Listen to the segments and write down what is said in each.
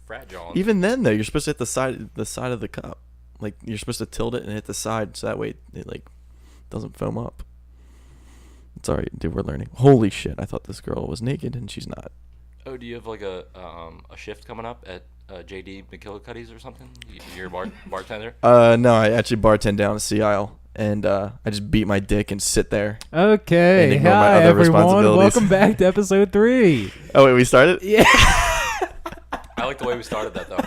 Frat John. Even then, though, you're supposed to hit the side of the cup. Like, you're supposed to tilt it and hit the side so that way it, like, doesn't foam up. It's all right, dude, we're learning. Holy shit, I thought this girl was naked, and she's not. Oh, do you have, like, a shift coming up at J.D. McKillicuddy's or something? You're a bartender? No, I actually bartend down a sea aisle, and I just beat my dick and sit there. Okay, And ignore my hi other everyone. responsibilities. Welcome back to episode 3. Oh, wait, we started? Yeah. I like the way we started that, though.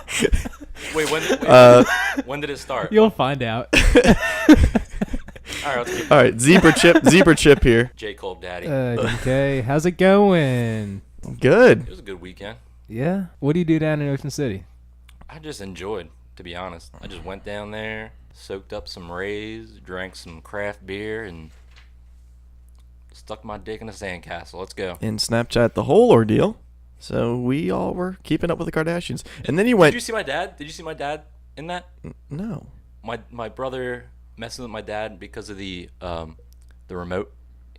Wait, when did it start? You'll find out. All right, let's keep All right, zebra chip here. J. Cole Daddy. Okay, how's it going? Good. It was a good weekend. Yeah. What do you do down in Ocean City? I just enjoyed, to be honest. I just went down there, soaked up some rays, drank some craft beer, and stuck my dick in a sandcastle. Let's go. And Snapchat the whole ordeal. So we all were keeping up with the Kardashians. And then you went... Did you see my dad? Did you see my dad in that? No. My brother messing with my dad because of the remote.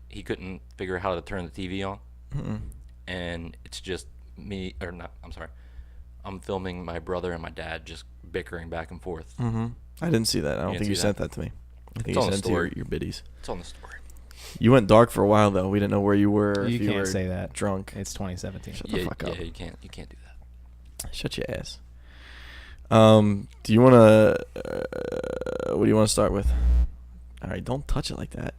He couldn't figure out how to turn the TV on. Mm-mm. And it's just me, or not, I'm sorry. I'm filming my brother and my dad just bickering back and forth. Mm-hmm. I didn't see that. I don't think you sent that to me. I think you sent it to your biddies. It's on the story. You went dark for a while, though. We didn't know where you were. You if you can't were say that. Drunk. It's 2017. Shut the fuck up. Yeah, you can't do that. Shut your ass. Do you want to... what do you want to start with? All right, don't touch it like that.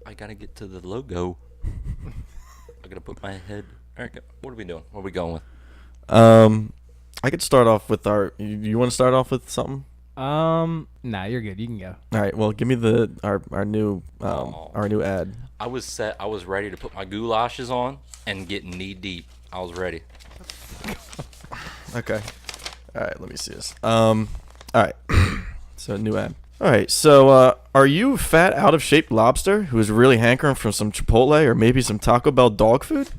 I got to get to the logo. I got to put my head... All right, what are we doing? What are we going with? I could start off with our... You want to start off with something? Nah, you're good. You can go. All right, well, give me our new ad. I was set. I was ready to put my goulashes on and get knee deep. I was ready. Okay. All right, let me see this. All right. So, new ad. All right, so are you a fat, out-of-shape lobster who is really hankering for some Chipotle or maybe some Taco Bell dog food?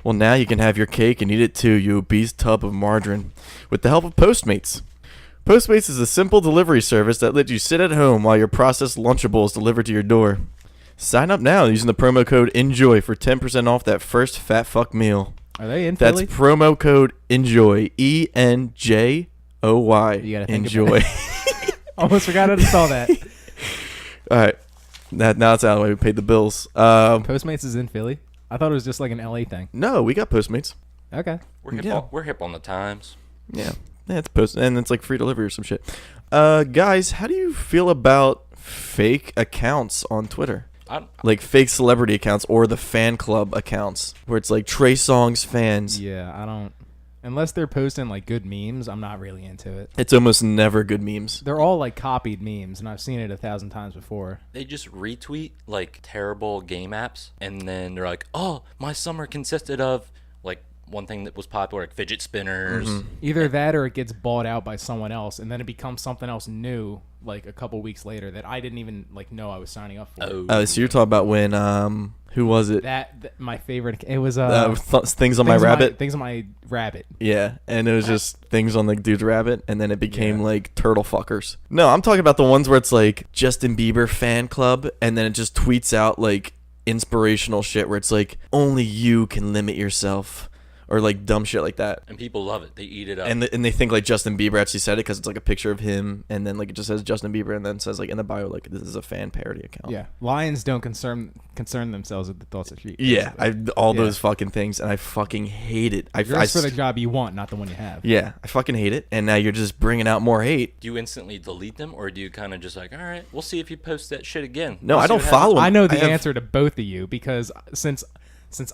Well, now you can have your cake and eat it too, you obese tub of margarine, with the help of Postmates. Postmates is a simple delivery service that lets you sit at home while your processed Lunchable is delivered to your door. Sign up now using the promo code ENJOY for 10% off that first fat fuck meal. Are they in That's Philly? promo code ENJOY, ENJOY. You gotta think Enjoy. Almost forgot how to spell that. All right. Now it's out of the way. We paid the bills. Postmates is in Philly? I thought it was just like an LA thing. No, we got Postmates. Okay. We're hip on the times. Yeah. Yeah, it's and it's like free delivery or some shit. Guys, how do you feel about fake accounts on Twitter? Like fake celebrity accounts or the fan club accounts where it's like Trey Songz fans. Yeah, I don't... Unless they're posting like good memes, I'm not really into it. It's almost never good memes. They're all like copied memes, and I've seen it 1,000 times before. They just retweet like terrible game apps, and then they're like, "Oh, my summer consisted of like one thing that was popular, like fidget spinners." Mm-hmm. Either that or it gets bought out by someone else, and then it becomes something else new, like a couple weeks later that I didn't even like know I was signing up for. Oh, so you're talking about when who was it? That my favorite. It was things on my rabbit. Things on my rabbit. Yeah, and it was just things on the dude's rabbit, and then it became like turtle fuckers. No, I'm talking about the ones where it's like Justin Bieber fan club, and then it just tweets out like inspirational shit where it's like only you can limit yourself. Or like dumb shit like that. And people love it. They eat it up. And they think like Justin Bieber actually said it because it's like a picture of him, and then like it just says Justin Bieber, and then says like in the bio like this is a fan parody account. Yeah, lions don't concern themselves with the thoughts of sheep. Yeah, those fucking things, and I fucking hate it. Yours for the job you want, not the one you have. Yeah, I fucking hate it, and now you're just bringing out more hate. Do you instantly delete them, or do you kind of just like, all right, we'll see if you post that shit again? No, I don't follow him. I know the answer to both of you because since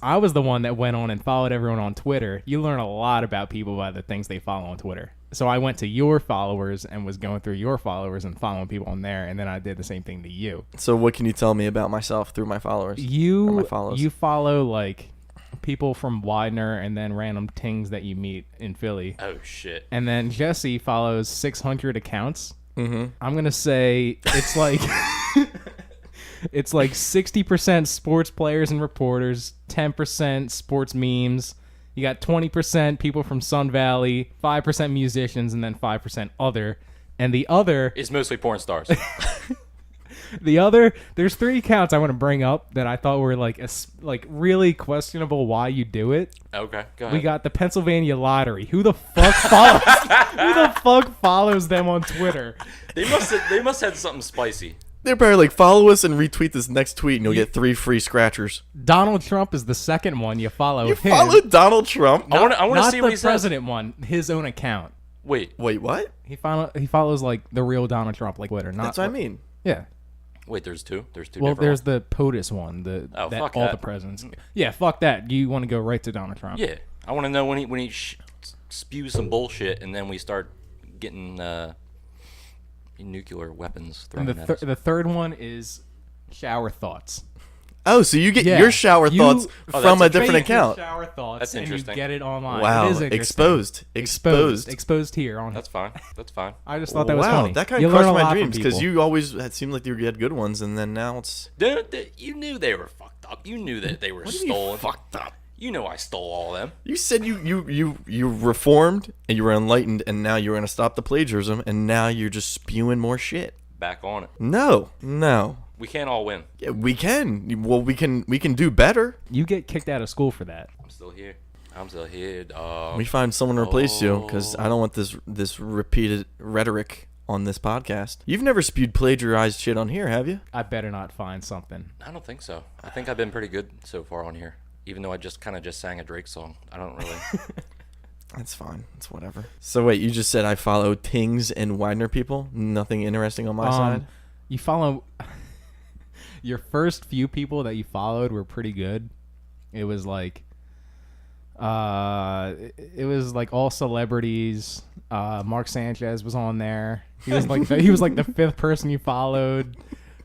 I was the one that went on and followed everyone on Twitter, you learn a lot about people by the things they follow on Twitter. So I went to your followers and was going through your followers and following people on there, and then I did the same thing to you. So what can you tell me about myself through my followers? You follow like people from Widener and then random tings that you meet in Philly. Oh shit. And then Jesse follows 600 accounts. Mm-hmm. I'm gonna say it's like it's like 60% sports players and reporters, 10% sports memes. You got 20% people from Sun Valley, 5% musicians, and then 5% other. And the other is mostly porn stars. There's 3 accounts I want to bring up that I thought were like really questionable why you do it. Okay, go ahead. We got the Pennsylvania Lottery. Who the fuck follows them on Twitter? They must have something spicy. They're probably like, follow us and retweet this next tweet, and you'll get 3 free scratchers. Donald Trump is the second one you follow. You him. follow Donald Trump? I want to Not see the what he says. president one, his own account. Wait, Wait, what? He follows like the real Donald Trump, like Twitter. Not That's what I mean. Yeah. there's two. There's two. Well, different there's ones. the POTUS one. Oh, that fuck all that. the presidents. Yeah, fuck that. You want to go right to Donald Trump? Yeah, I want to know when he spews some bullshit, and then we start getting nuclear weapons thrown And at us. the third one is shower thoughts. Oh, so you get Yeah. your shower You- thoughts Oh, from a that's different Fake your account. Shower thoughts. That's and interesting. you get it online. Wow, It is interesting. exposed here on. That's fine. That's fine. I just thought that was wow, funny. that kind You of learn crushed a my lot from dreams because people. you always had seemed like you had good ones, and then now it's Dude, you knew they were fucked up. You knew that they were stolen. fucked up. You know I stole all of them. You said you reformed and you were enlightened, and now you're gonna stop the plagiarism, and now you're just spewing more shit. Back on it. No. We can't all win. Yeah, we can. Well, we can do better. You get kicked out of school for that. I'm still here, dog. We find someone to replace you because I don't want this repeated rhetoric on this podcast. You've never spewed plagiarized shit on here, have you? I better not find something. I don't think so. I think I've been pretty good so far on here. Even though I just sang a Drake song. I don't really. That's fine. It's whatever. So wait, you just said I follow Tings and Widener people? Nothing interesting on my side? You follow. Your first few people that you followed were pretty good. It was like, it was like all celebrities. Mark Sanchez was on there. He was like the 5th person you followed.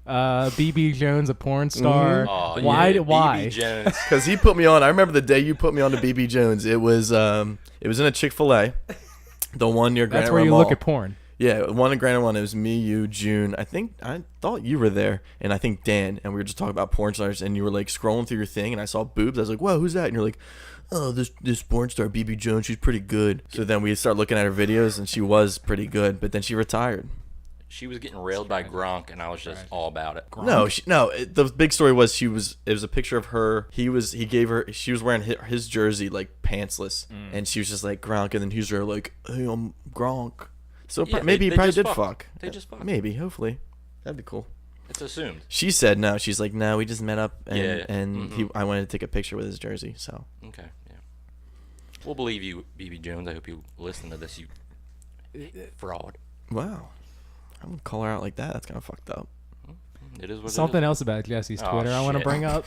BB Jones, a porn star. Oh, Why? yeah, Why? BB Jones. Because he put me on. I remember the day you put me on to BB Jones. It was in a Chick-fil-A, the one near Granite That's where Run you Mall. look at porn. Yeah, one in Granite One. It was me, you, June. I thought you were there, and I think Dan, and we were just talking about porn stars, and you were like scrolling through your thing, and I saw boobs. I was like, "Whoa, who's that?" And you're like, "Oh, this porn star, BB Jones. She's pretty good." So then we start looking at her videos, and she was pretty good, but then she retired. She was getting railed by Gronk, and I was just all about it. No, the big story was it was a picture of her. She was wearing his jersey like pantsless, and she was just like Gronk, and then he was there like, "Hey, I'm Gronk." So Yeah, maybe they he probably just did fucked. fuck. They just fucked. Maybe, hopefully, that'd be cool. It's assumed. She said no. She's like, no, we just met up, and Yeah, I wanted to take a picture with his jersey. So Okay, yeah. We'll believe you, BB Jones. I hope you listen to this, you fraud. wow, I wouldn't call her out like that. That's kind of fucked up. It is what Something it else about Jesse's Oh, Twitter I want to shit. bring up.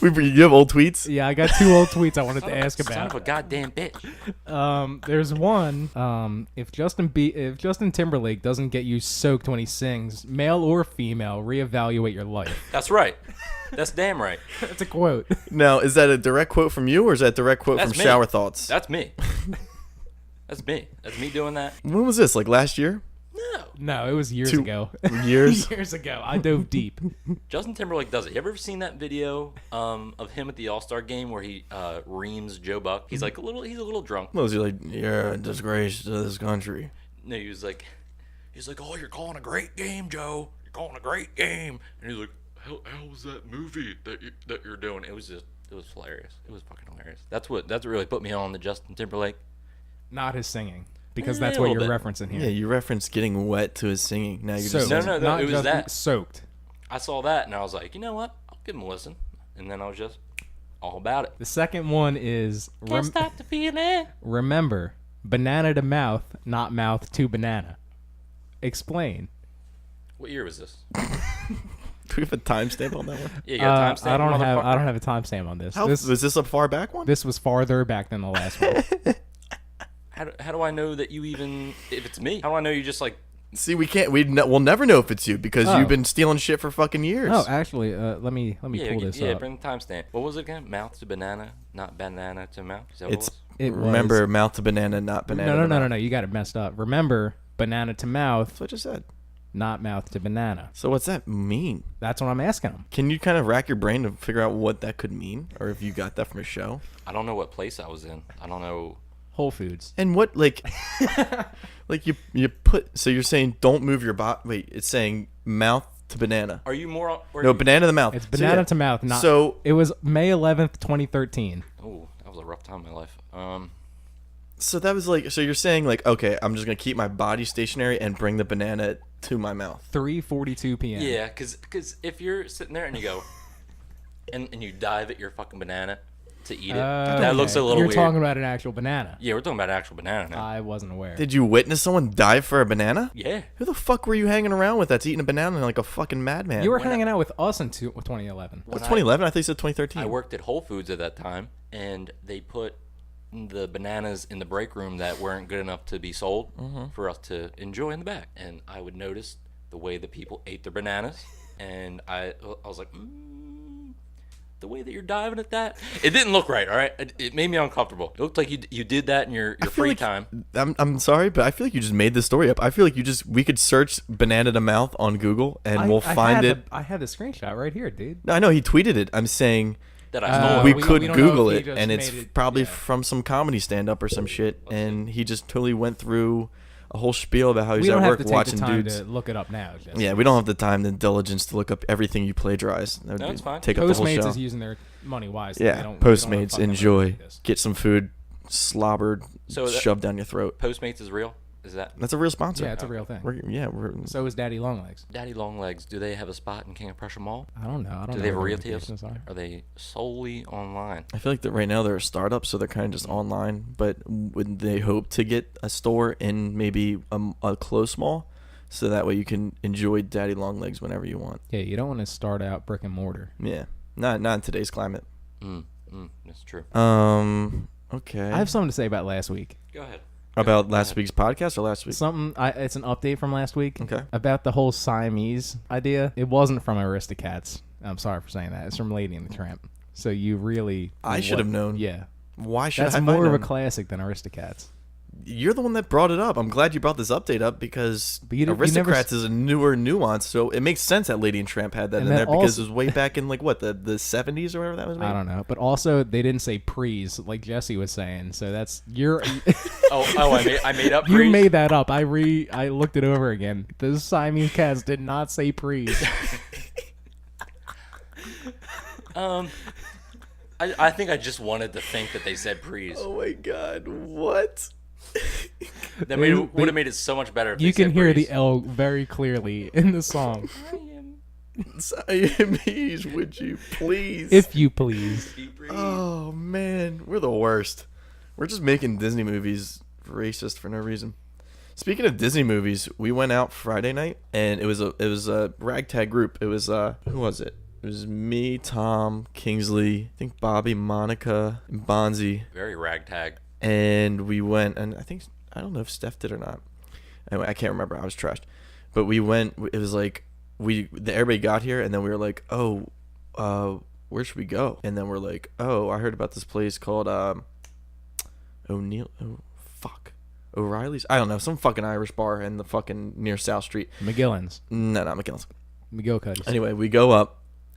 You have old tweets? Yeah, I got 2 old tweets I wanted to is. ask Son of a about. goddamn bitch. There's one. If Justin Timberlake doesn't get you soaked when he sings, male or female, reevaluate your life. That's right. That's damn right. That's a quote. Now, is that a direct quote from you, or is that a direct quote That's from me. Shower Thoughts? That's me. That's me. That's me doing that. When was this? Like last year? No. No, it was years 2 ago. years? Years ago. I dove deep. Justin Timberlake does it. You ever seen that video of him at the All-Star game where he reams Joe Buck? He's like he's a little drunk. What was he like? You're a disgrace to this country. No, he was like, oh, you're calling a great game, Joe. You're calling a great game. And he's like, how was that movie that you're doing? It was hilarious. It was fucking hilarious. That's what really put me on the Justin Timberlake. Not his singing, because Eh, that's a what little you're bit. referencing here. Yeah, you referenced getting wet to his singing. Now you're Soaked. just No, Not it was just that. soaked. I saw that and I was like, you know what? I'll give him a listen. And then I was just all about it. The second one is Stop the feeling. remember, banana to mouth, not mouth to banana. Explain. What year was this? Do we have a timestamp on that one? Yeah, you got a timestamp, I don't motherfucker? have a timestamp on this. How, was this a far back one? This was farther back than the last one. How do I know that you even if it's me? How do I know you just like? See, we'll never know if it's you because Oh. you've been stealing shit for fucking years. Oh, actually, let me pull this up. Bring the timestamp. What was it again? Mouth to banana, not banana to mouth. Is that It's what it was? It remember was- mouth to banana, not banana. to mouth. No. You got it messed up. Remember, banana to mouth, That's what I just said. not mouth to banana. So what's that mean? That's what I'm asking him. Can you kind of rack your brain to figure out what that could mean, or if you got that from a show? I don't know what place I was in. I don't know. Whole Foods. And what like you put, so you're saying don't move your body. Wait, it's saying mouth to banana. Are you more? No, banana to the mouth. It's banana yeah. to mouth. Not. So it was May 11th, 2013. Oh, that was a rough time in my life. So that was like, so you're saying like, okay, I'm just gonna keep my body stationary and bring the banana to my mouth. 3:42 p.m. Yeah, because if you're sitting there and you go, and you dive at your fucking banana to eat it, that looks a little You're weird. talking about an actual banana. Yeah, we're talking about actual banana now. I wasn't aware. Did you witness someone dive for a banana? Yeah. Who the fuck were you hanging around with that's eating a banana like a fucking madman? You were hanging out with us in 2011. That's 2011. I think you said 2013. I worked at Whole Foods at that time, and they put the bananas in the break room that weren't good enough to be sold for us to enjoy in the back. And I would notice the way the people ate their bananas, and I was like, the way that you're diving at that, it didn't look right. All right, it made me uncomfortable. It looked like you did that in your free time. I'm sorry, but I feel like you just made this story up. I feel like we could search banana to mouth on Google and we'll find it. I had the screenshot right here, dude. No, I know he tweeted it. I'm saying That I stole. we we could don't know Google if he it, just and it's made it- probably yeah. from some comedy stand up or some shit, and he just totally went through a whole spiel about how he's We don't at have work to take watching the time dudes. to look it up now. Jesse. Yeah, we don't have the time and diligence to look up everything you plagiarize. That would No, it's fine. take up the whole Postmates show. is using their money wisely. Yeah, They don't Postmates, fucking enjoy. like this. Get some food slobbered, So that- shoved down your throat. Postmates is real? Is that That's a real sponsor. Yeah, it's a real thing. We're So is Daddy Longlegs. Daddy Longlegs? Do they have a spot in King of Prussia Mall? I don't know. I don't Do know they have a what their retail? locations are. Are they solely online? I feel like that right now they're a startup, so they're kind of just online. But when they hope to get a store in maybe a close mall, so that way you can enjoy Daddy Longlegs whenever you want. Yeah, you don't want to start out brick and mortar. Yeah, not in today's climate. That's true. Okay. I have something to say about last week. Go ahead. About last week's podcast or last week? Something. It's an update from last week. Okay. About the whole Siamese idea. It wasn't from Aristocats. I'm sorry for saying that. It's from Lady and the Tramp. So you really. I should have known. Yeah. Why should That's I? more of a known? classic than Aristocats. You're the one that brought it up. I'm glad you brought this update up because But you never s- Aristocrats is a newer nuance, so it makes sense that Lady and Tramp had that And in there then because also- it was way back in like what the 70s or whatever that was made. I don't know. But also, they didn't say prees like Jesse was saying. So that's you're. I made up. You Breeze? made that up. I looked it over again. The Siamese cats did not say prees. I think I just wanted to think that they said prees. Oh my god, what? That would have made it so much better. If You they can said hear breeze. the L very clearly in the song. Siamese, would you please? If you please. Oh man, we're the worst. We're just making Disney movies racist for no reason. Speaking of Disney movies, we went out Friday night and it was a ragtag group. It was who was it? It was me, Tom, Kingsley, I think Bobby, Monica, and Bonzi. Very ragtag. And we went, and I don't know if Steph did or not. Anyway, I can't remember. I was trashed. But we went. It was like everybody got here, and then we were like, oh, where should we go? And then we're like, oh, I heard about this place called O'Reilly's. I don't know, some fucking Irish bar in the fucking near South Street. McGillen's. No, not McKinley's. McGillicuddy's. Anyway, we go up.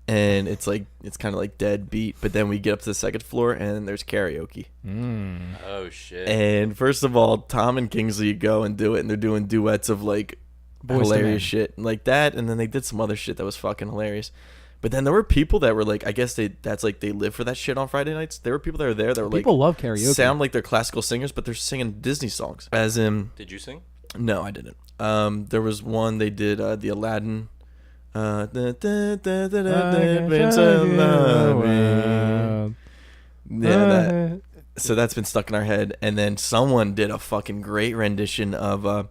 And it's kind of like dead beat, but then we get up to the second floor and there's karaoke. Oh shit. And first of all, Tom and Kingsley go and do it, and they're doing duets of like Boyz II Men. hilarious shit like that, and then they did some other shit that was fucking hilarious. But then there were people that were like, I guess they live for that shit on Friday nights. There were people that were there that were People like love karaoke. sound like they're classical singers, but they're singing Disney songs. As in, Did you sing? no, I didn't. There was one they did the Aladdin. Yeah, so that's been stuck in our head. And then someone did a fucking great rendition of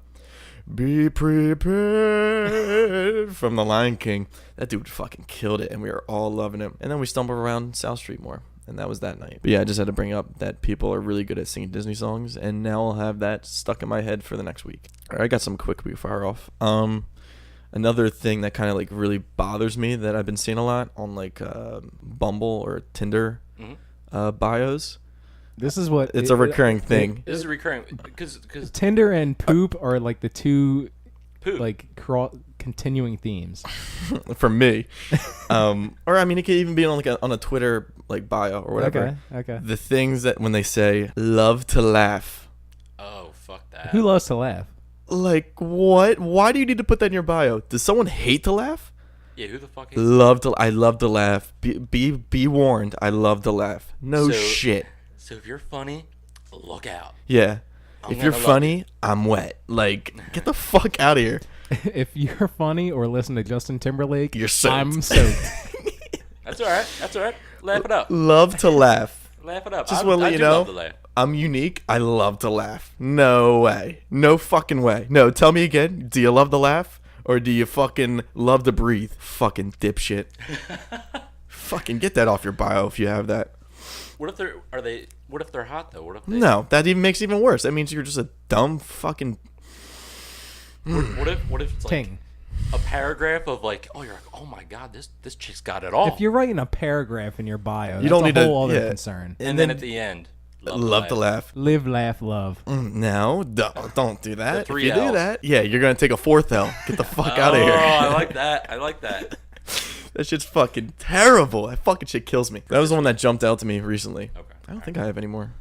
Be Prepared from The Lion King. That dude fucking killed it, and we were all loving him. And then we stumbled around South Street more, and that was that night. But yeah, I just had to bring up that people are really good at singing Disney songs, and now I'll have that stuck in my head for the next week. All right, I got some quick we fire off. Another thing that kind of like really bothers me that I've been seeing a lot on like Bumble or Tinder bios. This is what It's a recurring thing. This is recurring because Tinder and poop are like the two poop. like continuing themes. For me. Or I mean, it could even be on like on a Twitter like bio or whatever. Okay. The things that when they say love to laugh that. Who loves to laugh? Like what? Why do you need to put that in your bio? Does someone hate to laugh? Yeah, who the fuck is I love to laugh. Be warned. I love to laugh. No shit. So if you're funny, look out. Yeah. I'm If you're gonna love funny, I'm wet. Like, get the fuck out of here. If you're funny or listen to Justin Timberlake, You're soaked. I'm soaked. That's all right. That's all right. Laugh it up. Love to laugh. Laugh it up. Just I want to let you do know, love to laugh. I'm unique. I love to laugh. No way. No fucking way. No, tell me again. Do you love to laugh? Or do you fucking love to breathe? Fucking dipshit. Fucking get that off your bio if you have that. What if they're hot though? What if No, that even makes it even worse. That means you're just a dumb fucking... What if it's like Ting. a paragraph of like, oh, you're like, oh my god, this chick's got it all. If you're writing a paragraph in your bio, You that's don't a need to- whole other yeah. concern. and then at the end, Love to laugh. Live, laugh, love. No, don't do that. If three you do Ls. that, yeah, you're going to take a fourth L. Get the fuck out of Oh, here. I like that. I like that. That shit's fucking terrible. That fucking shit kills me. That was the one that jumped out to me recently. Okay. I don't think I have any more.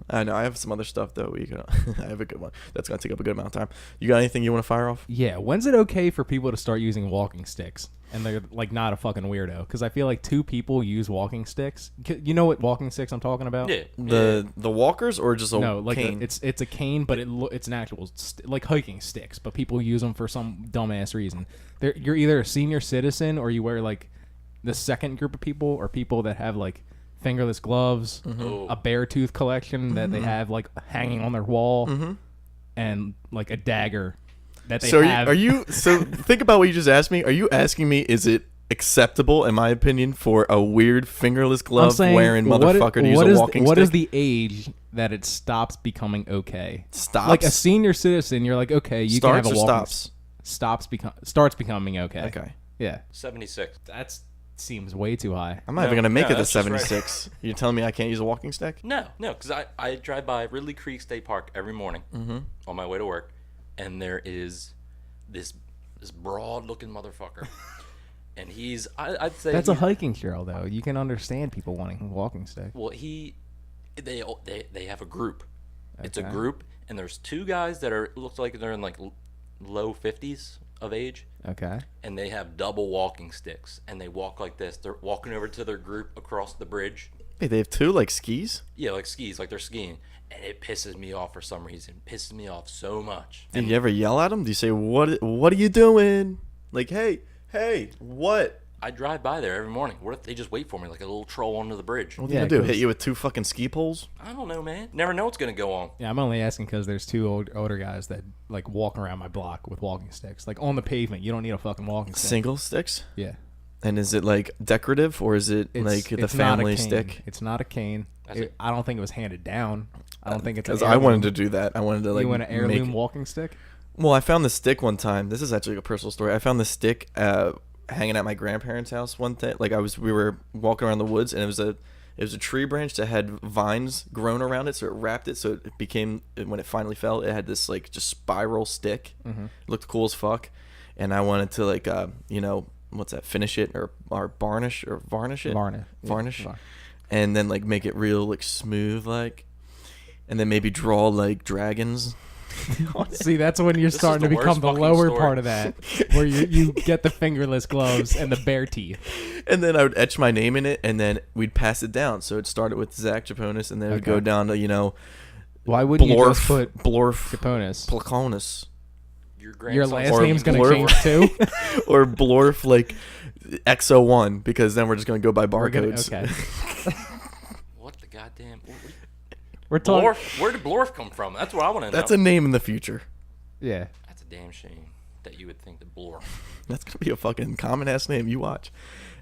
I know I have some other stuff though. I have a good one. That's gonna take up a good amount of time. You got anything you want to fire off? Yeah, when's it okay for people to start using walking sticks? And they're like not a fucking weirdo, because I feel like 2 people use walking sticks. You know what walking sticks I'm talking about? Yeah. The walkers or just a No, like cane? it's a cane, but it's an actual like hiking sticks. But people use them for some dumbass reason. You're either a senior citizen or you wear like the second group of people, or people that have like fingerless gloves, Oh. a bear tooth collection that they have like hanging on their wall, and like a dagger that they So have. are you? So think about what you just asked me. Are you asking me? Is it acceptable, in my opinion, for a weird fingerless I'm glove saying, wearing motherfucker to use a walking what stick? is the age that it stops becoming okay? Stops? Like a senior citizen, you're like, okay, you Starts can or have a walking stops? starts becoming okay. Okay. Yeah. 76. That seems way too high. I'm not even gonna make it to that's just right. 76. You're telling me I can't use a walking stick? No, because I drive by Ridley Creek State Park every morning on my way to work, and there is this broad-looking motherfucker, and I'd say That's a he's- hiking trail, though. You can understand people wanting a walking stick. Well, they have a group. It's a Okay. group, and there's 2 guys that looks like they're in like low 50s of age, Okay. and they have double walking sticks, and they walk like this. They're walking over to their group across the bridge. Wait, they have 2 like skis? Yeah, like skis, like they're skiing, and it pisses me off for some reason. Pisses me off so much. Do you ever yell at them? Do you say, "What are you doing?" Like, hey, what? I drive by there every morning. What if they just wait for me like a little troll under the bridge? What are Yeah, you gonna do? 'cause- Hit you with 2 fucking ski poles? I don't know, man. Never know what's gonna go on. Yeah, I'm only asking because there's 2 older guys that like walk around my block with walking sticks, like on the pavement. You don't need a fucking walking stick. Single sticks? Yeah. And is it like decorative or is it like the not a family cane. stick? It's not a cane. That's it. I don't think it was handed down. I don't think it's. Because I wanted to do that. I wanted to like You want an heirloom make. walking stick? Well, I found the stick one time. This is actually a personal story. I found the stick hanging at my grandparents' house one day. Like we were walking around the woods, and it was a tree branch that had vines grown around it, so it wrapped it, so it became, when it finally fell, it had this like just spiral stick. It looked cool as fuck, and I wanted to like what's that? Finish it or varnish it. Varnish. Varnish. Yeah. And then like make it real like smooth like, and then maybe draw like dragons. See, that's when you're is starting to the become worst the fucking lower story. part of that, where you get the fingerless gloves and the bare teeth. And then I would etch my name in it, and then we'd pass it down. So it started with Zach Japonis, and then it would go Okay. down to Why wouldn't you just put Blorf Caponis? Placonis, Your Your grandson's last Or name's gonna blurb. change too. or Blorf like XO1, because then we're just gonna go by We're gonna- barcodes. okay. What the goddamn? We're talking. Blorf? Where did Blorf come from? That's what I want to know. That's a name in the future. Yeah. That's a damn shame that you would think that Blorf. That's gonna be a fucking common ass name. You watch.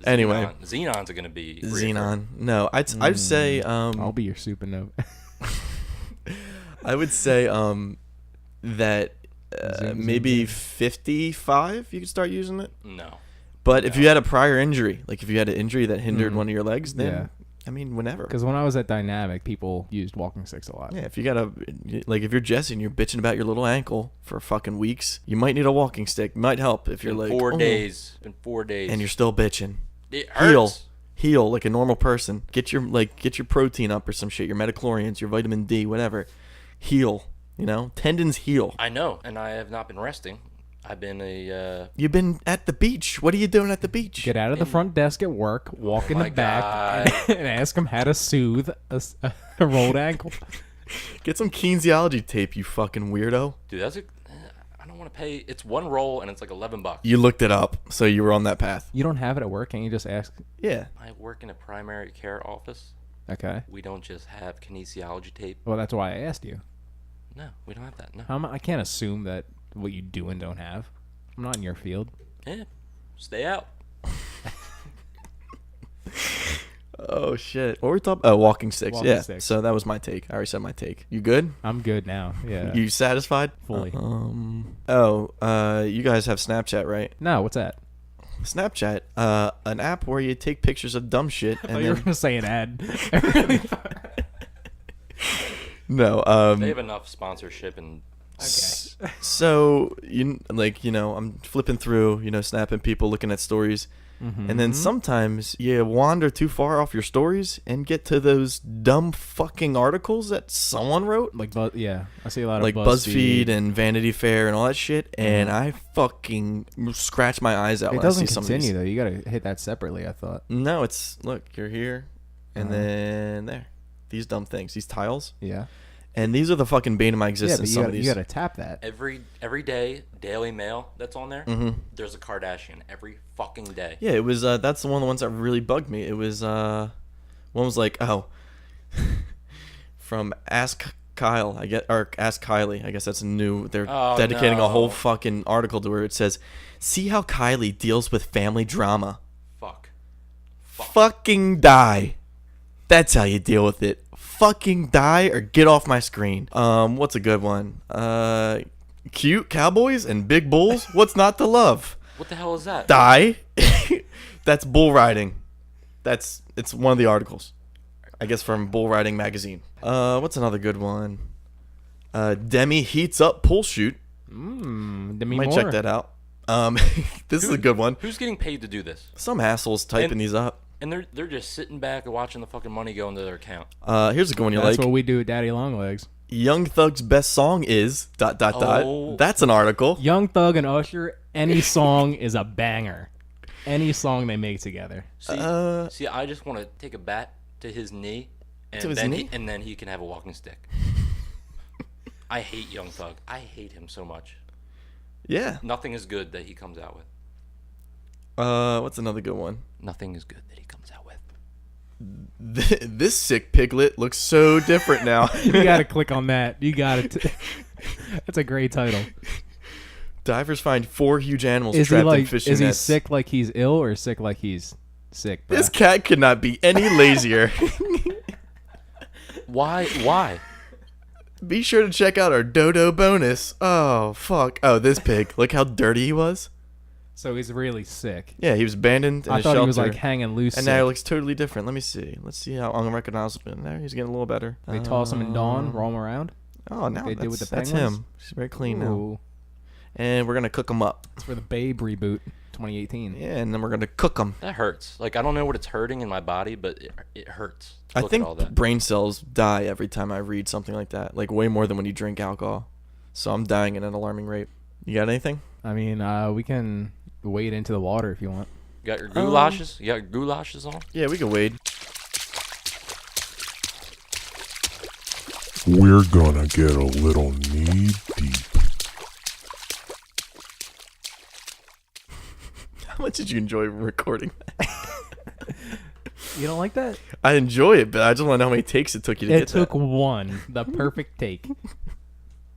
Anyway, Xenons are gonna be Xenon. No, I'd say I'll be your super note. I would say that Zoom, maybe 55 you could start using it. No. But if you had a prior injury, like if you had an injury that hindered one of your legs, then Yeah. I mean, whenever. Because when I was at Dynamic, people used walking sticks a lot. Yeah, if you got if you're Jesse and you're bitching about your little ankle for fucking weeks, you might need a walking stick. Might help if you're Been like 4 "Oh," days. Been 4 days. and you're still bitching. it hurts. Heal like a normal person. Get your protein up or some shit. Your metachlorians, your vitamin D, whatever. Heal. You know, tendons heal. I know, and I have not been resting. I've been You've been at the beach. What are you doing at the beach? Get out of the front desk at work, walk in my the back, God. and ask them how to soothe a rolled ankle. Get some kinesiology tape, you fucking weirdo. Dude, I don't want to pay. It's one roll, and it's like $11. You looked it up, so you were on that path. You don't have it at work, can't you just ask? Yeah. I work in a primary care office. Okay. We don't just have kinesiology tape. Well, that's why I asked you. No, we don't have that. No. I can't assume that what you do and don't have. I'm not in your field. Yeah, stay out. Oh shit. What were we talking? Oh, walking sticks. Walking Yeah. sticks. So that was my take. I already said my take. You good? I'm good now. Yeah. You satisfied? Fully. You guys have Snapchat, right? No, what's that? Snapchat, an app where you take pictures of dumb shit I and thought you were then gonna say an ad. no. They have enough sponsorship and So I'm flipping through, snapping people, looking at stories, and then sometimes you wander too far off your stories and get to those dumb fucking articles that someone wrote, Yeah, I see a lot like of BuzzFeed and Vanity Fair and all that shit, and I fucking scratch my eyes out It when I see doesn't some of continue these. though. You gotta hit that separately. I thought. No, it's look, you're here, and Uh-huh. then there, these dumb things, these tiles, Yeah. and these are the fucking bane of my Yeah, existence. but some of these. you gotta tap that. every day, Daily Mail that's on there. Mm-hmm. There's a Kardashian every fucking day. Yeah, it was. That's one of the ones that really bugged me. It was. One was like, from Ask Kyle, or Ask Kylie. I guess that's new. They're Oh, dedicating a whole no. fucking article to where it says, "See how Kylie deals with family drama. Fuck. Fucking die. That's how you deal with it. Fucking die or get off my screen." What's a good one? Cute cowboys and big bulls. What's not to love? What the hell is that? Die. That's bull riding. It's one of the articles, I guess, from Bull Riding magazine. What's another good one? Demi heats up pool shoot. Demi Might Moore. check that out. This is a good one. Who's getting paid to do this? Some assholes typing And- these up. And they're just sitting back and watching the fucking money go into their account. Here's a good one you That's like. what we do at Daddy Longlegs. Young Thug's best song is ... Oh. That's an article. Young Thug and Usher, any song is a banger. Any song they make together. See, I just want to take a bat to his knee, and To his then knee? and then he can have a walking stick. I hate Young Thug. I hate him so much. Yeah. Nothing is good that he comes out with. What's another good one? Nothing is good that he comes out with. This sick piglet looks so different now. You gotta click on that. You gotta. That's a great title. Divers find 4 huge animals Is he trapped in like? fishing Is he nets. sick like he's ill, or sick like he's sick? Bruh? This cat could not be any lazier. Why? Be sure to check out our dodo bonus. Oh, fuck. Oh, this pig. Look how dirty he was. So he's really sick. Yeah, he was abandoned in I a thought shelter. he was like hanging loose. and sick. now he looks totally different. Let me see. Let's see how unrecognizable. There, he's getting a little better. They toss him in dawn, roll him around. Oh, now they did with the that's penguins? him. He's very clean now. Ooh, And we're going to cook him up. it's for the Babe reboot, 2018. Yeah, and then we're going to cook him. That hurts. Like, I don't know what it's hurting in my body, but it hurts. To I look think at all that. brain cells die every time I read something like that. Like, way more than when you drink alcohol. So I'm dying at an alarming rate. You got anything? I mean, we can wade into the water if you want. You got your goulashes? You got your goulashes on? Yeah, we can wade. We're gonna get a little knee deep. How much did you enjoy recording that? You don't like that? I enjoy it, but I just want to know how many takes it took you to It get took that. one, the perfect take.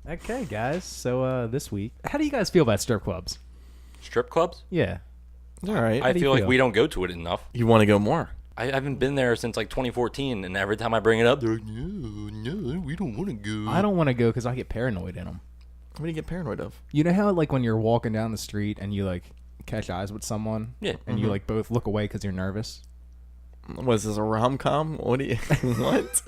Okay, guys. So this week, how do you guys feel about strip clubs? Strip clubs? Yeah. All right. I do you feel like feel? we don't go to it enough. You want to go more? I haven't been there since like 2014, and every time I bring it up, they're like, no, we don't want to go. I don't want to go because I get paranoid in them. What do you get paranoid of? You know how like when you're walking down the street and you like catch eyes with someone, Yeah. and you like both look away because you're nervous. Was this a rom-com? What do you... what?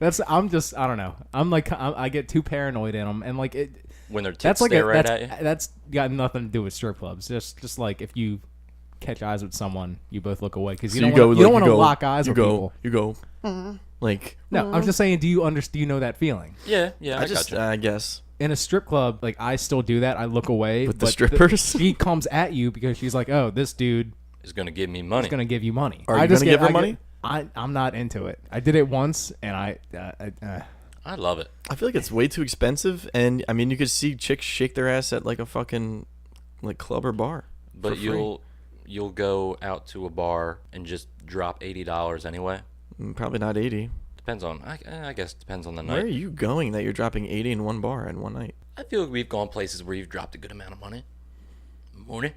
I don't know. I get too paranoid in them, and like it. When their tits That's like stare right at you. that's got nothing to do with strip clubs. Just like if you catch eyes with someone, you both look away because you So don't want to you lock eyes you with go, people. You go... Like, No, I'm just saying. Do you know that feeling? Yeah, I just, gotcha. I guess. In a strip club, like I still do that. I look away With the but strippers? she comes at you because she's like, "Oh, this dude Is gonna give me money. is gonna give you money." Are you I just gonna give her I money? I'm not into it. I did it once, and I love it. I feel like it's way too expensive, and I mean, you could see chicks shake their ass at like a fucking like club or bar. But for free. you'll go out to a bar and just drop $80 anyway. Probably not 80. Depends on I guess it depends on the Where are night. you going that you're dropping 80 in one bar in one night? I feel like we've gone places where you've dropped a good amount of money. Money?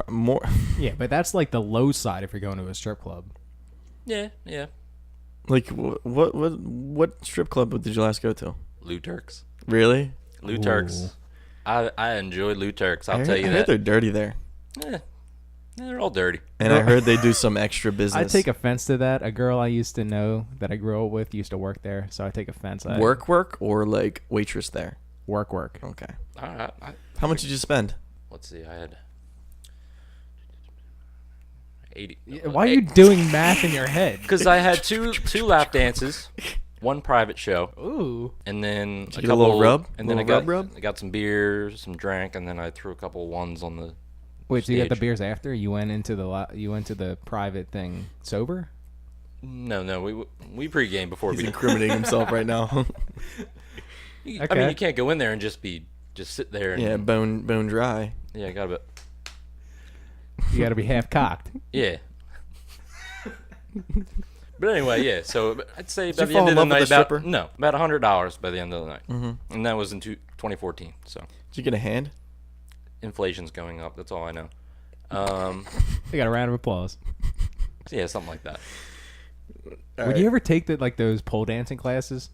More. yeah. But that's like the low side if you're going to a strip club. Yeah. Like what strip club did you last go to? Lou Turks. Really? Lou Turks. I enjoy Lou Turks. I'll I tell heard, you I heard that. they're dirty there, They're all dirty. and I heard they do some extra business. I take offense to that. A girl I used to know that I grew up with used to work there, so I take offense. work or like waitress there. Work. Okay. All right. How much did you spend? Let's see. I had 80. Why are you doing math in your head? Because I had two lap dances, one private show, Ooh. and then you get a little rub? And then Little rub? I got some beer, some drink, and then I threw a couple ones on the. Wait, so you got the stage. beers after? You went into the private thing sober? No, we pregame before He's we. incriminating himself right now. I mean, Okay. you can't go in there and just sit there and Yeah, bone dry. yeah, got a bit. You got to be half cocked. Yeah. But anyway, yeah. So I'd say by you the fall end in of the love with night, the stripper? about $100 by the end of the night, and that was in 2014. So Did you get a hand? inflation's going up. That's all I know. They got a round of applause. Yeah, something like that. Would you ever take those pole dancing classes?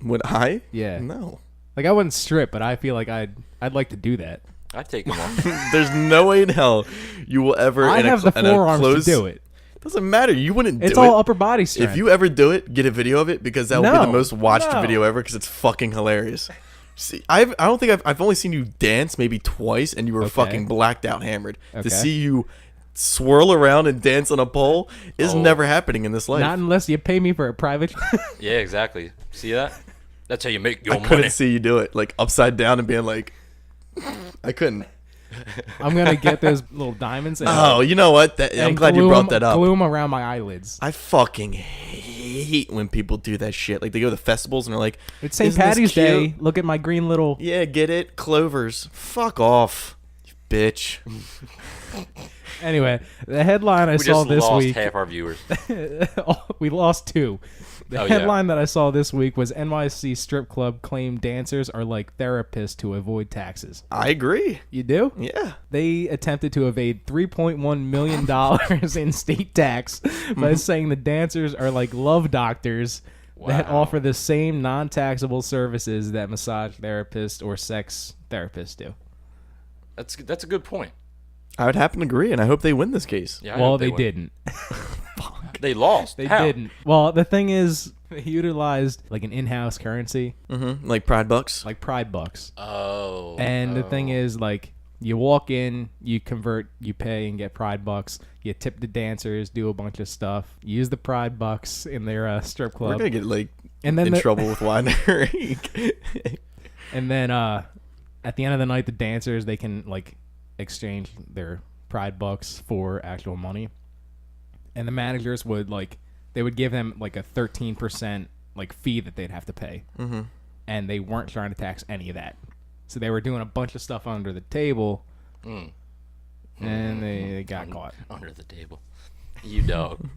Would I? Yeah. No. Like I wouldn't strip, but I feel like I'd like to do that. I'd take them on. There's no way in hell you will ever. I in a have the cl- in a forearms closed- to do it. Doesn't matter. You wouldn't It's do all it. upper body strength. If you ever do it, get a video of it because that will be No, the most watched no. video ever because it's fucking hilarious. See, I don't think I've only seen you dance maybe twice and you were Okay. fucking blacked out hammered. Okay. To see you swirl around and dance on a pole is Oh. never happening in this life. not unless you pay me for a private. Yeah, exactly. See that? That's how you make your I money. couldn't see you do it like upside down and being like, I couldn't. I'm gonna get those little diamonds. And, Oh, you know what? I'm and glad you glue brought 'em- that up. Glue 'em around my eyelids. I fucking hate when people do that shit. Like they go to festivals and they're like, It's St. "Isn't this Patty's cute?" Day. Look at my green little. Yeah, get it? Clovers. Fuck off, you bitch. Anyway, the headline I We saw just this lost week. half our viewers. We lost two. The Oh, yeah. headline that I saw this week was NYC strip club claim dancers are like therapists to avoid taxes. I agree. You do? Yeah. They attempted to evade $3.1 million in state tax by saying the dancers are like love doctors that Wow. offer the same non-taxable services that massage therapists or sex therapists do. That's a good point. I would happen to agree, and I hope they win this case. Yeah, I Well, hope they win. didn't. They lost. They How? didn't. Well, the thing is, they utilized like an in-house currency, Mm-hmm. Like Pride Bucks. like Pride Bucks. Oh. And the thing is, like, you walk in, you convert, you pay and get Pride Bucks. You tip the dancers, do a bunch of stuff. Use the Pride Bucks in their strip We're club. gonna get like And then in the- trouble with Winery. And then at the end of the night, the dancers, they can, like, exchange their Pride Bucks for actual money. And the managers would, like, they would give them, like, a 13%, like, fee that they'd have to pay. Mm-hmm. And they weren't trying to tax any of that. So they were doing a bunch of stuff under the table. And they got caught. Under the table. You dog.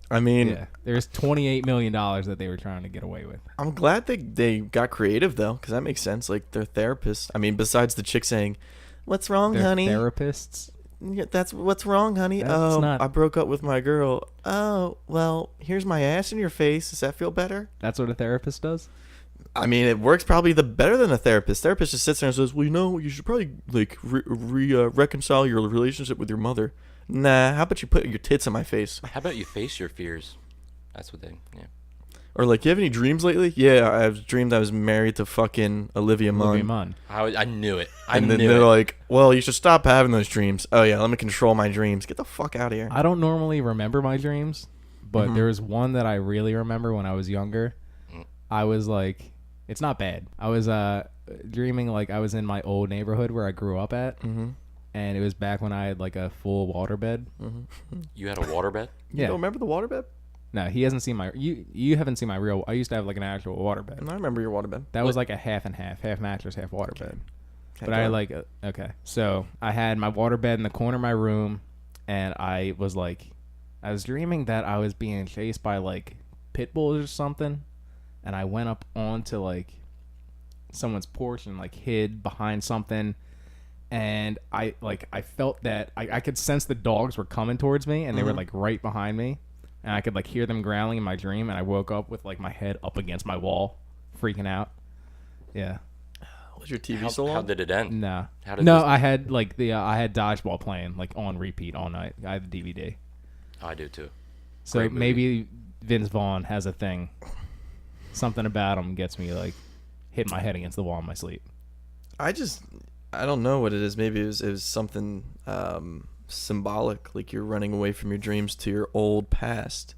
I mean, Yeah. There's $28 million that they were trying to get away with. I'm glad they got creative though, because that makes sense. Like they're therapists. I mean, besides the chick saying, "What's wrong, They're honey?" therapists. Yeah, that's what's wrong, honey. That's Oh, not- I broke up with my girl. Oh, well, here's my ass in your face. Does that feel better? That's what a therapist does? I mean, it works probably better than a therapist. Therapist just sits there and says, "Well, you know, you should probably like reconcile your relationship with your mother." Nah, how about you put your tits in my face? How about you face your fears? That's what they. Yeah. Or like, you have any dreams lately? Yeah, I've dreamed I was married to fucking Olivia Olivia Munn. Munn. I knew it. I And then knew they're it. like, "Well, you should stop having those dreams." Oh yeah, let me control my dreams. Get the fuck out of here. I don't normally remember my dreams, but there was one that I really remember when I was younger. I was like, it's not bad. I was dreaming like I was in my old neighborhood where I grew up at, and it was back when I had like a full waterbed. You had a waterbed? You Yeah. don't remember the waterbed? No, he hasn't seen my. You haven't seen my real. I used to have like an actual waterbed. I remember your waterbed. That was like a half and half mattress, half waterbed. Okay, But go I on. like okay. So I had my waterbed in the corner of my room, and I was dreaming that I was being chased by like pit bulls or something, and I went up onto like someone's porch and like hid behind something, and I felt that I could sense the dogs were coming towards me, and they were like right behind me, and I could like hear them growling in my dream, and I woke up with like my head up against my wall, freaking out. Yeah. Was your TV so long? How did it end? No. How did No, this- I had like I had dodgeball playing like on repeat all night. I had the DVD. I do too. So Great movie. maybe Vince Vaughn has a thing. Something about him gets me like hit my head against the wall in my sleep. I don't know what it is. Maybe it was something symbolic, like you're running away from your dreams to your old past,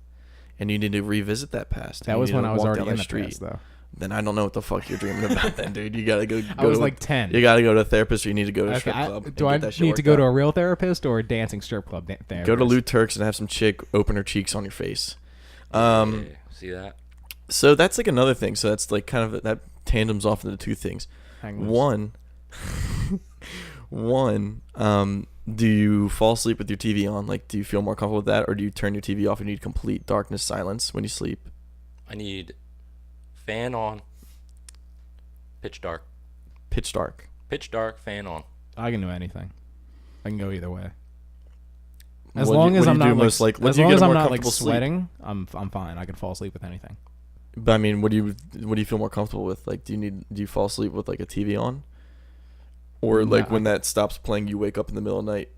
and you need to revisit that past. That You was need when to I was walk already down in that the street. past, though. Then I don't know what the fuck you're dreaming about, then, dude. You gotta go. I was to, like 10. You gotta go to a therapist, or you need to go to a Okay, strip club. and do I get that shit need to worked go to out. a real therapist or a dancing strip club therapist? Go to Lou Turk's and have some chick open her cheeks on your face. Yeah, see that? So that's like another thing. So that's like kind of that tandems off into two things. Hang loose. One, do you fall asleep with your TV on? Like, do you feel more comfortable with that, or do you turn your TV off and you need complete darkness, silence when you sleep? I need fan on, pitch dark. Pitch dark. Pitch dark, fan on. I can do anything. I can go either way. As What do long you- as what do I'm you not do like, most like- what as do you long get as a I'm more not like comfortable sleep? sweating, I'm fine. I can fall asleep with anything. But I mean, what do you feel more comfortable with? Like, do you fall asleep with like a TV on, or No, like when that stops playing, you wake up in the middle of the night?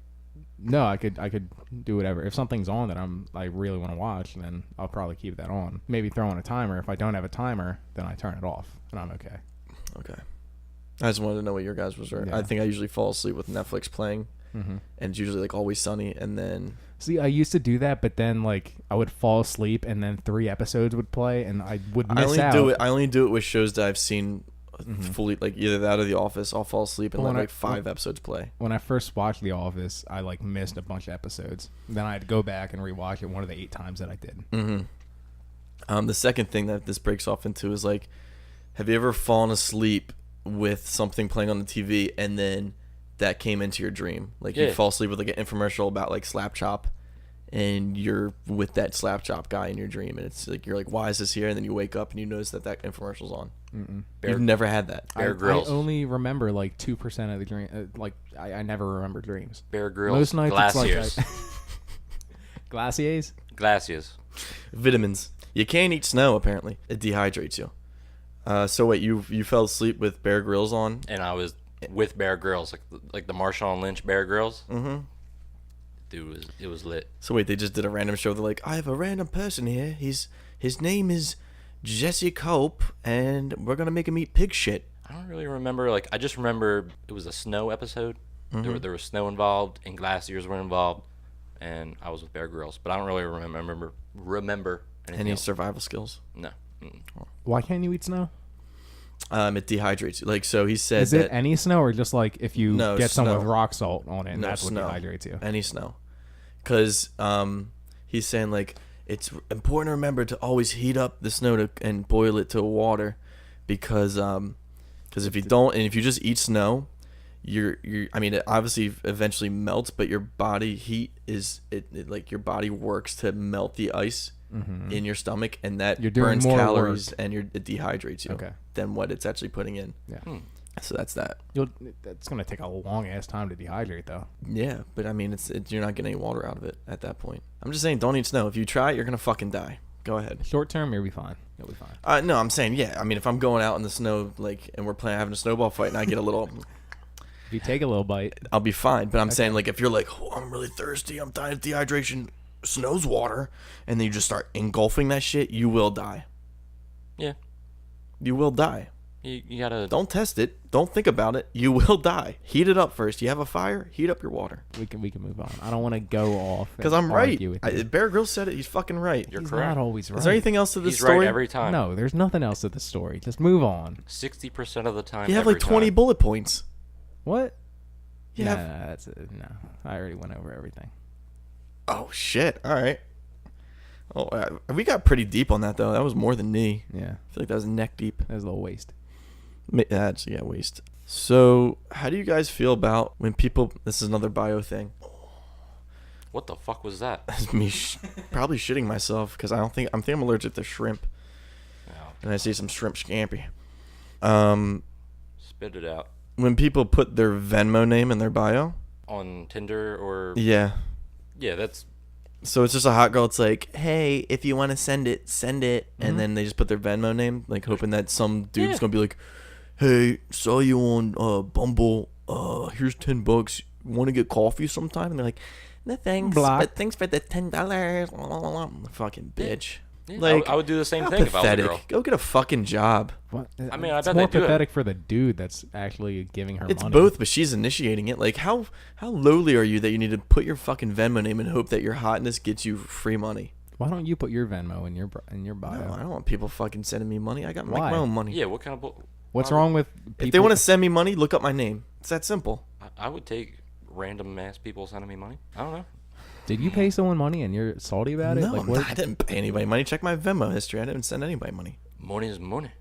No, I could do whatever. If something's on that I really want to watch, then I'll probably keep that on. Maybe throw on a timer. If I don't have a timer, then I turn it off, and I'm okay. Okay. I just wanted to know what your guys was. Yeah. I think I usually fall asleep with Netflix playing, Mm-hmm. and it's usually like Always Sunny, and then See, I used to do that, but then like I would fall asleep, and then 3 episodes would play, and I would miss out. I only do it with shows that I've seen fully, like either that or The Office. I'll fall asleep and Well, let when like I- 5 episodes play. When I first watched The Office, I like missed a bunch of episodes. Then I had to go back and rewatch it one of the 8 times that I did. The second thing that this breaks off into is like, have you ever fallen asleep with something playing on the TV and then that came into your dream? Like you Yeah. fall asleep with like an infomercial about like Slap Chop, and you're with that Slap Chop guy in your dream, and it's like you're like, why is this here? And then you wake up and you notice that infomercial's on. Bear- You've never had that. Bear I Grylls. only remember like 2% of the dream. I never remember dreams. Bear Grylls. Most nights Glaciers. it's like glaciers. Glaciers. Vitamins. You can't eat snow apparently. It dehydrates you. So wait, you fell asleep with Bear Grylls on? And I was with Bear Grylls, like the Marshawn Lynch Bear Grylls. Mm-hmm. Dude, it was lit. So wait, they just did a random show. They're like, I have a random person here. His name is Jesse Cope, and we're gonna make him eat pig shit. I don't really remember. Like, I just remember it was a snow episode. There was snow involved, and glaciers were involved, and I was with Bear Grylls. But I don't really remember anything Any else. survival skills? No. Mm-mm. Why can't you eat snow? It dehydrates you. Like, so he said Is it that any snow or just like if you No, get some snow. with rock salt on it and No, that's snow. what dehydrates you? any snow, because he's saying like it's important to remember to always heat up the snow and boil it to water, because if you don't, and if you just eat snow, you're I mean, it obviously eventually melts, but your body heat is it like your body works to melt the ice in your stomach, and that You're doing burns more calories work. and it dehydrates you Okay. than what it's actually putting in. Yeah. So that's that. That's gonna take a long ass time to dehydrate though. Yeah, but I mean, you're not getting any water out of it at that point. I'm just saying, don't eat snow. If you try, you're gonna fucking die. Go ahead. Short term, you'll be fine. You'll be fine. No, I'm saying, yeah. I mean, if I'm going out in the snow, like, and we're having a snowball fight, and I get a little, If you take a little bite, I'll be fine. But I'm saying, like, if you're like, oh, I'm really thirsty, I'm dying of dehydration, snow's water, and then you just start engulfing that shit, you will die. Yeah. You will die. You gotta. Don't test it. Don't think about it. You will die. Heat it up first. You have a fire. Heat up your water. We can move on. I don't want to go off Because and I'm right. argue with you. Bear Grylls said it. He's fucking right. You're He's correct. not always right. Is there anything else to this He's story? right every time. No, there's nothing else to the story. Just move on. 60% of the time. You have every like 20 time. bullet points. What? You Nah, have- that's it. No, I already went over everything. Oh shit! All right. Oh, we got pretty deep on that though. That was more than knee. Yeah, I feel like that was neck deep. that was a little waste. That's waste. So, how do you guys feel about when people? This is another bio thing. What the fuck was that? That's me probably shitting myself because I think I'm allergic to shrimp, No. and I see some shrimp scampi. Spit it out. When people put their Venmo name in their bio, On Tinder or. yeah. Yeah, that's. So it's just a hot girl. It's like, hey, if you want to send it, and then they just put their Venmo name, like hoping that some dude's Yeah. gonna be like, hey, saw you on Bumble. Here's $10. Want to get coffee sometime? And they're like, no thanks, Block. but thanks for the $10. Fucking bitch. Yeah, Like, I would do the same how thing if I was a pathetic. girl. Go get a fucking job. What? I mean, I it's bet more they do it. pathetic for the dude that's actually giving her It's money. both, but she's initiating it. Like, how lowly are you that you need to put your fucking Venmo name and hope that your hotness gets you free money? Why don't you put your Venmo in your bio? No, I don't want people fucking sending me money. I got to make Why? my own money. Yeah, what kind of. What's I would- wrong with people? If they want to send me money, look up my name. It's that simple. I would take random ass people sending me money. I don't know. Did you pay someone money and you're salty about it? No, Like, I'm what? not. I didn't pay anybody money. Check my Venmo history. I didn't send anybody money. Money is money.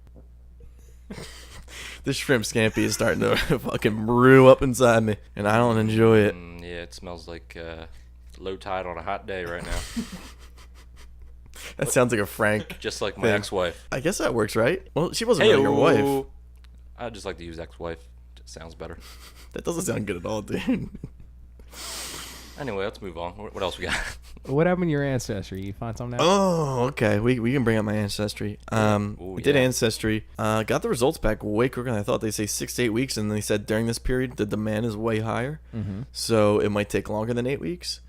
This shrimp scampi is starting to fucking brew up inside me, and I don't enjoy it. Yeah, it smells like low tide on a hot day right now. That sounds like a Frank. Just like my thing. ex-wife. I guess that works, right? Well, she wasn't really your wife. Hey-o. I just like to use ex-wife. It sounds better. That doesn't sound good at all, dude. Anyway, let's move on. What else we got? What happened to your ancestry? You find something out? Oh, okay. We can bring up my ancestry. Ooh, We did yeah. ancestry. Got the results back way quicker than I thought. They say 6 to 8 weeks, and they said during this period the demand is way higher, so it might take longer than 8 weeks.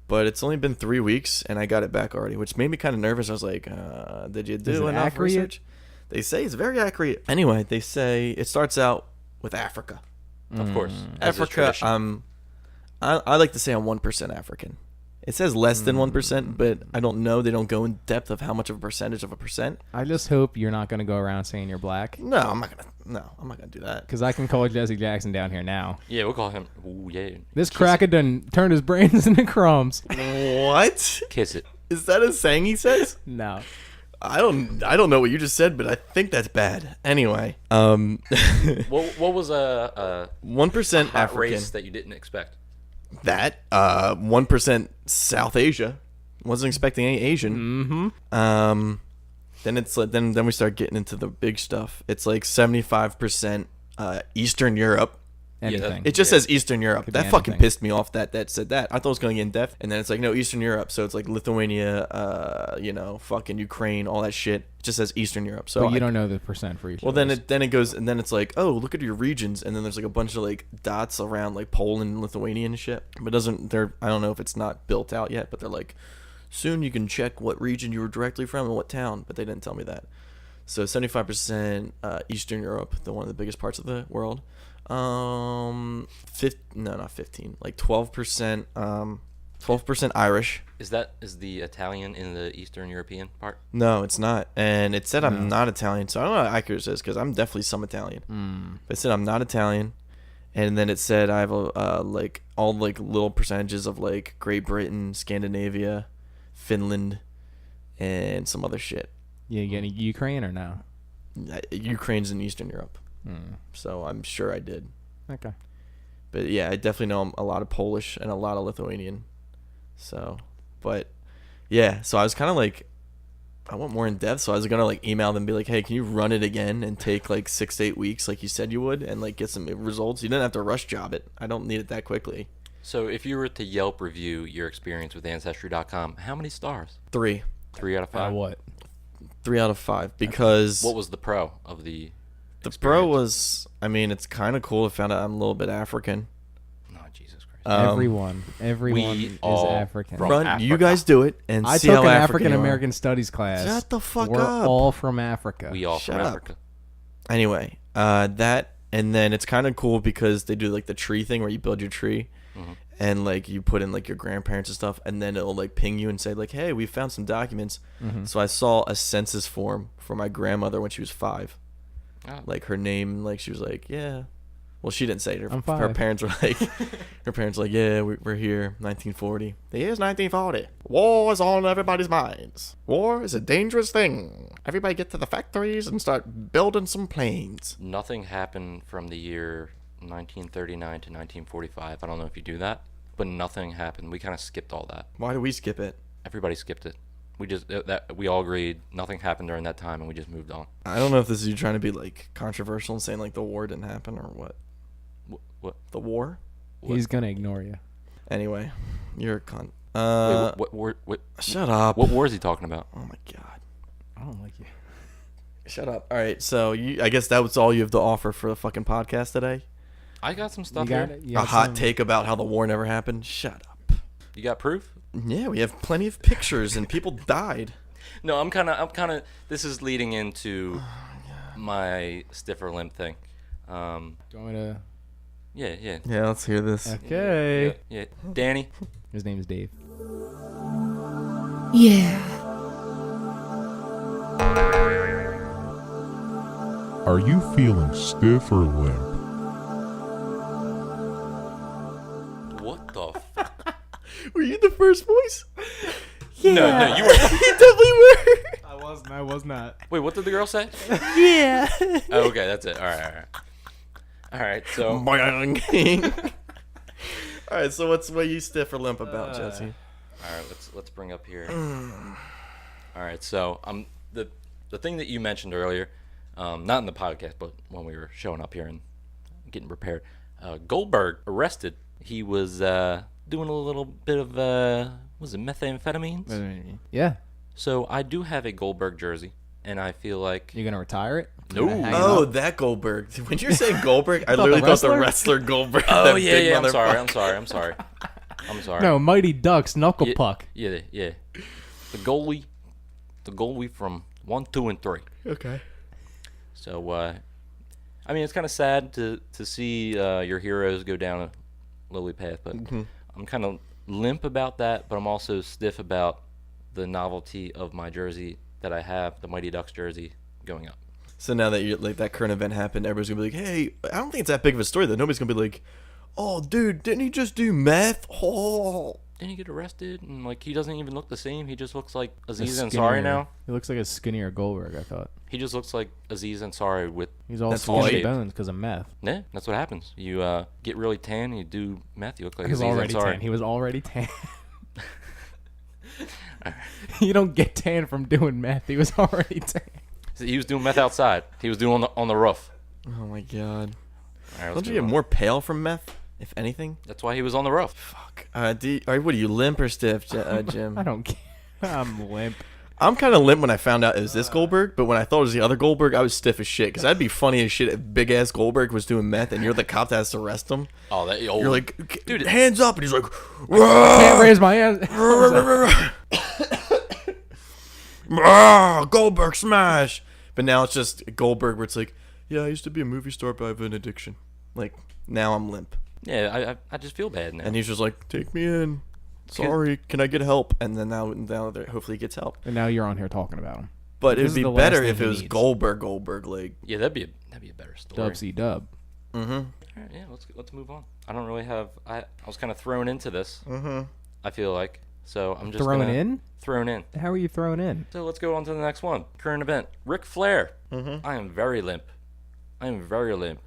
But it's only been 3 weeks, and I got it back already, which made me kind of nervous. I was like, "Did you Is do it enough accurate? research?" They say it's very accurate. Anyway, they say it starts out with Africa. Of course. as is Africa. tradition. I like to say I'm 1% African. It says less than 1%, but I don't know. They don't go in depth of how much of a percentage of a percent. I just hope you're not going to go around saying you're black. No, I'm not gonna do that. Because I can call Jesse Jackson down here now. Yeah, we'll call him. Ooh, yeah. This cracker done turned his brains into crumbs. What? Kiss it. Is that a saying he says? No. I don't know what you just said, but I think that's bad. Anyway, What was a 1% hot African. race that you didn't expect? That 1% South Asia. Wasn't expecting any Asian. Then it's like then we start getting into the big stuff. It's like 75% Eastern Europe. Anything. It just Yeah. says Eastern Europe. Could That be fucking anything. pissed me off that said that. I thought it was going to get in depth. And then it's like, no, Eastern Europe. So it's like Lithuania, fucking Ukraine, all that shit. It just says Eastern Europe. So but you I- don't know the percent for each well, of then those. it goes, and then it's like, oh, look at your regions. And then there's like a bunch of like dots around like Poland and Lithuania and shit. But I don't know if it's not built out yet, but they're like, soon you can check what region you were directly from and what town. But they didn't tell me that. So 75% Eastern Europe, one of the biggest parts of the world. Not 15, like 12%, 12% Irish. Is the Italian in the Eastern European part? No, it's not. And it said I'm not Italian, so I don't know how accurate it is because I'm definitely some Italian. But it said I'm not Italian, and then it said I have like all like little percentages of like Great Britain, Scandinavia, Finland, and some other shit. You getting Ukraine or no? Ukraine's in Eastern Europe, so I'm sure I did. Okay. But yeah, I definitely know a lot of Polish and a lot of Lithuanian. So, but yeah, so I was kind of like, I want more in depth. So I was gonna like email them and be like, hey, can you run it again and take like 6 to 8 weeks like you said you would, and like get some results? You didn't have to rush job it. I don't need it that quickly. So if you were to Yelp review your experience with Ancestry.com, how many stars? 3. 3 out of 5? What? 3 out of 5 because What was the pro of the the experience? pro was, I mean, it's kind of cool to find out I'm a little bit African. Oh, Jesus Christ. Everyone we is all African. from Run, you Africa. guys do it and I see took how an African African you are. American Studies class. Shut the fuck We're up. all from Africa. We all Shut from up. Africa. Anyway, that, and then it's kind of cool because they do like the tree thing where you build your tree, and like you put in like your grandparents and stuff, and then it'll like ping you and say like, hey, we found some documents. So I saw a census form for my grandmother when she was 5. Oh. Like her name, like she was like, yeah. Well, she didn't say it. I'm Her 5. parents were like, yeah, we're here, 1940. The year's 1940. War is on everybody's minds. War is a dangerous thing. Everybody get to the factories and start building some planes. Nothing happened from the year 1939 to 1945. I don't know if you do that, but nothing happened. We kind of skipped all that. Why do we skip it? Everybody skipped it. We just we all agreed nothing happened during that time, and we just moved on. I don't know if this is you trying to be like controversial and saying like the war didn't happen or what. What? The war? He's gonna ignore you. Anyway, you're a cunt. Wait, what war? What? Shut up. What war is he talking about? Oh my god. I don't like you. Shut up. All right, so I guess that was all you have to offer for the fucking podcast today. I got some stuff You got here. it. You A got hot some- take about how the war never happened. Shut up. You got proof? Yeah, we have plenty of pictures and people died. No, I'm kind of. This is leading into my stiffer limp thing. Going to. Yeah. Yeah, let's hear this. Okay. Yeah. Danny. His name is Dave. Yeah. Are you feeling stiff or limp? What the? Were you the first voice? No, you were. You definitely were. I was not. Wait, what did the girl say? Yeah. Oh, okay, that's it. All right. So Boing. All right, so what you stiff or limp about, Jesse? all right, let's bring up here. All right, so the thing that you mentioned earlier, not in the podcast, but when we were showing up here and getting prepared, Goldberg arrested. He was doing a little bit of was it methamphetamines? Yeah. So I do have a Goldberg jersey, and I feel like You gonna retire it? No. You gonna hang it Oh, up? that Goldberg. When you're saying Goldberg, I thought literally the thought the wrestler? wrestler Goldberg. oh that yeah, big yeah. I'm motherfucker. sorry. I'm sorry. No, Mighty Ducks Knuckle Yeah, Puck. Yeah. The goalie from 1, 2, and 3. Okay. So, I mean, it's kind of sad to see your heroes go down a lowly path, but I'm kind of limp about that, but I'm also stiff about the novelty of my jersey that I have, the Mighty Ducks jersey, going up. So now that like that current event happened, everybody's gonna be like, "Hey, I don't think it's that big of a story though." Nobody's gonna be like, "Oh, dude, didn't he just do meth?" Oh. Didn't he get arrested? And, like, he doesn't even look the same. He just looks like Aziz A Ansari skinnier- now. He looks like a skinnier Goldberg, I thought. He just looks like Aziz Ansari with... He's all That's skin and white. bones because of meth. Yeah, that's what happens. You get really tan, you do meth, you look like He was Aziz already Ansari. tan. He was already tan. You don't get tan from doing meth. He was already tan. He was doing meth outside. He was doing on the roof. Oh my god. All right, let's Don't you move get on. more pale from meth, if anything? That's why he was on the roof. Fuck. All right, what are you, limp or stiff, Jim? I don't care. I'm limp. I'm kind of limp when I found out it was this Goldberg, but when I thought it was the other Goldberg, I was stiff as shit. Because that'd be funny as shit if big ass Goldberg was doing meth and you're the cop that has to arrest him. Oh, that old. You're like, Dude, hands up, and he's like, Can't raise my hand. Goldberg smash. But now it's just Goldberg where it's like, yeah, I used to be a movie star, but I have an addiction. Like, now I'm limp. yeah, I just feel bad now. And he's just like, take me in. Sorry, can I get help? And then now hopefully he gets help. And now you're on here talking about him. But This it'd is be the last better thing if he it was needs. Goldberg, like, Yeah, that'd be a better story. Dub C dub. mm-hmm. All right, yeah, let's move on. I don't really have. I was kind of thrown into this. Mm-hmm. I feel like so. I'm just Thrown gonna- in? Thrown in. How are you thrown in? So let's go on to the next one. Current event. Ric Flair. Mm-hmm. I am very limp.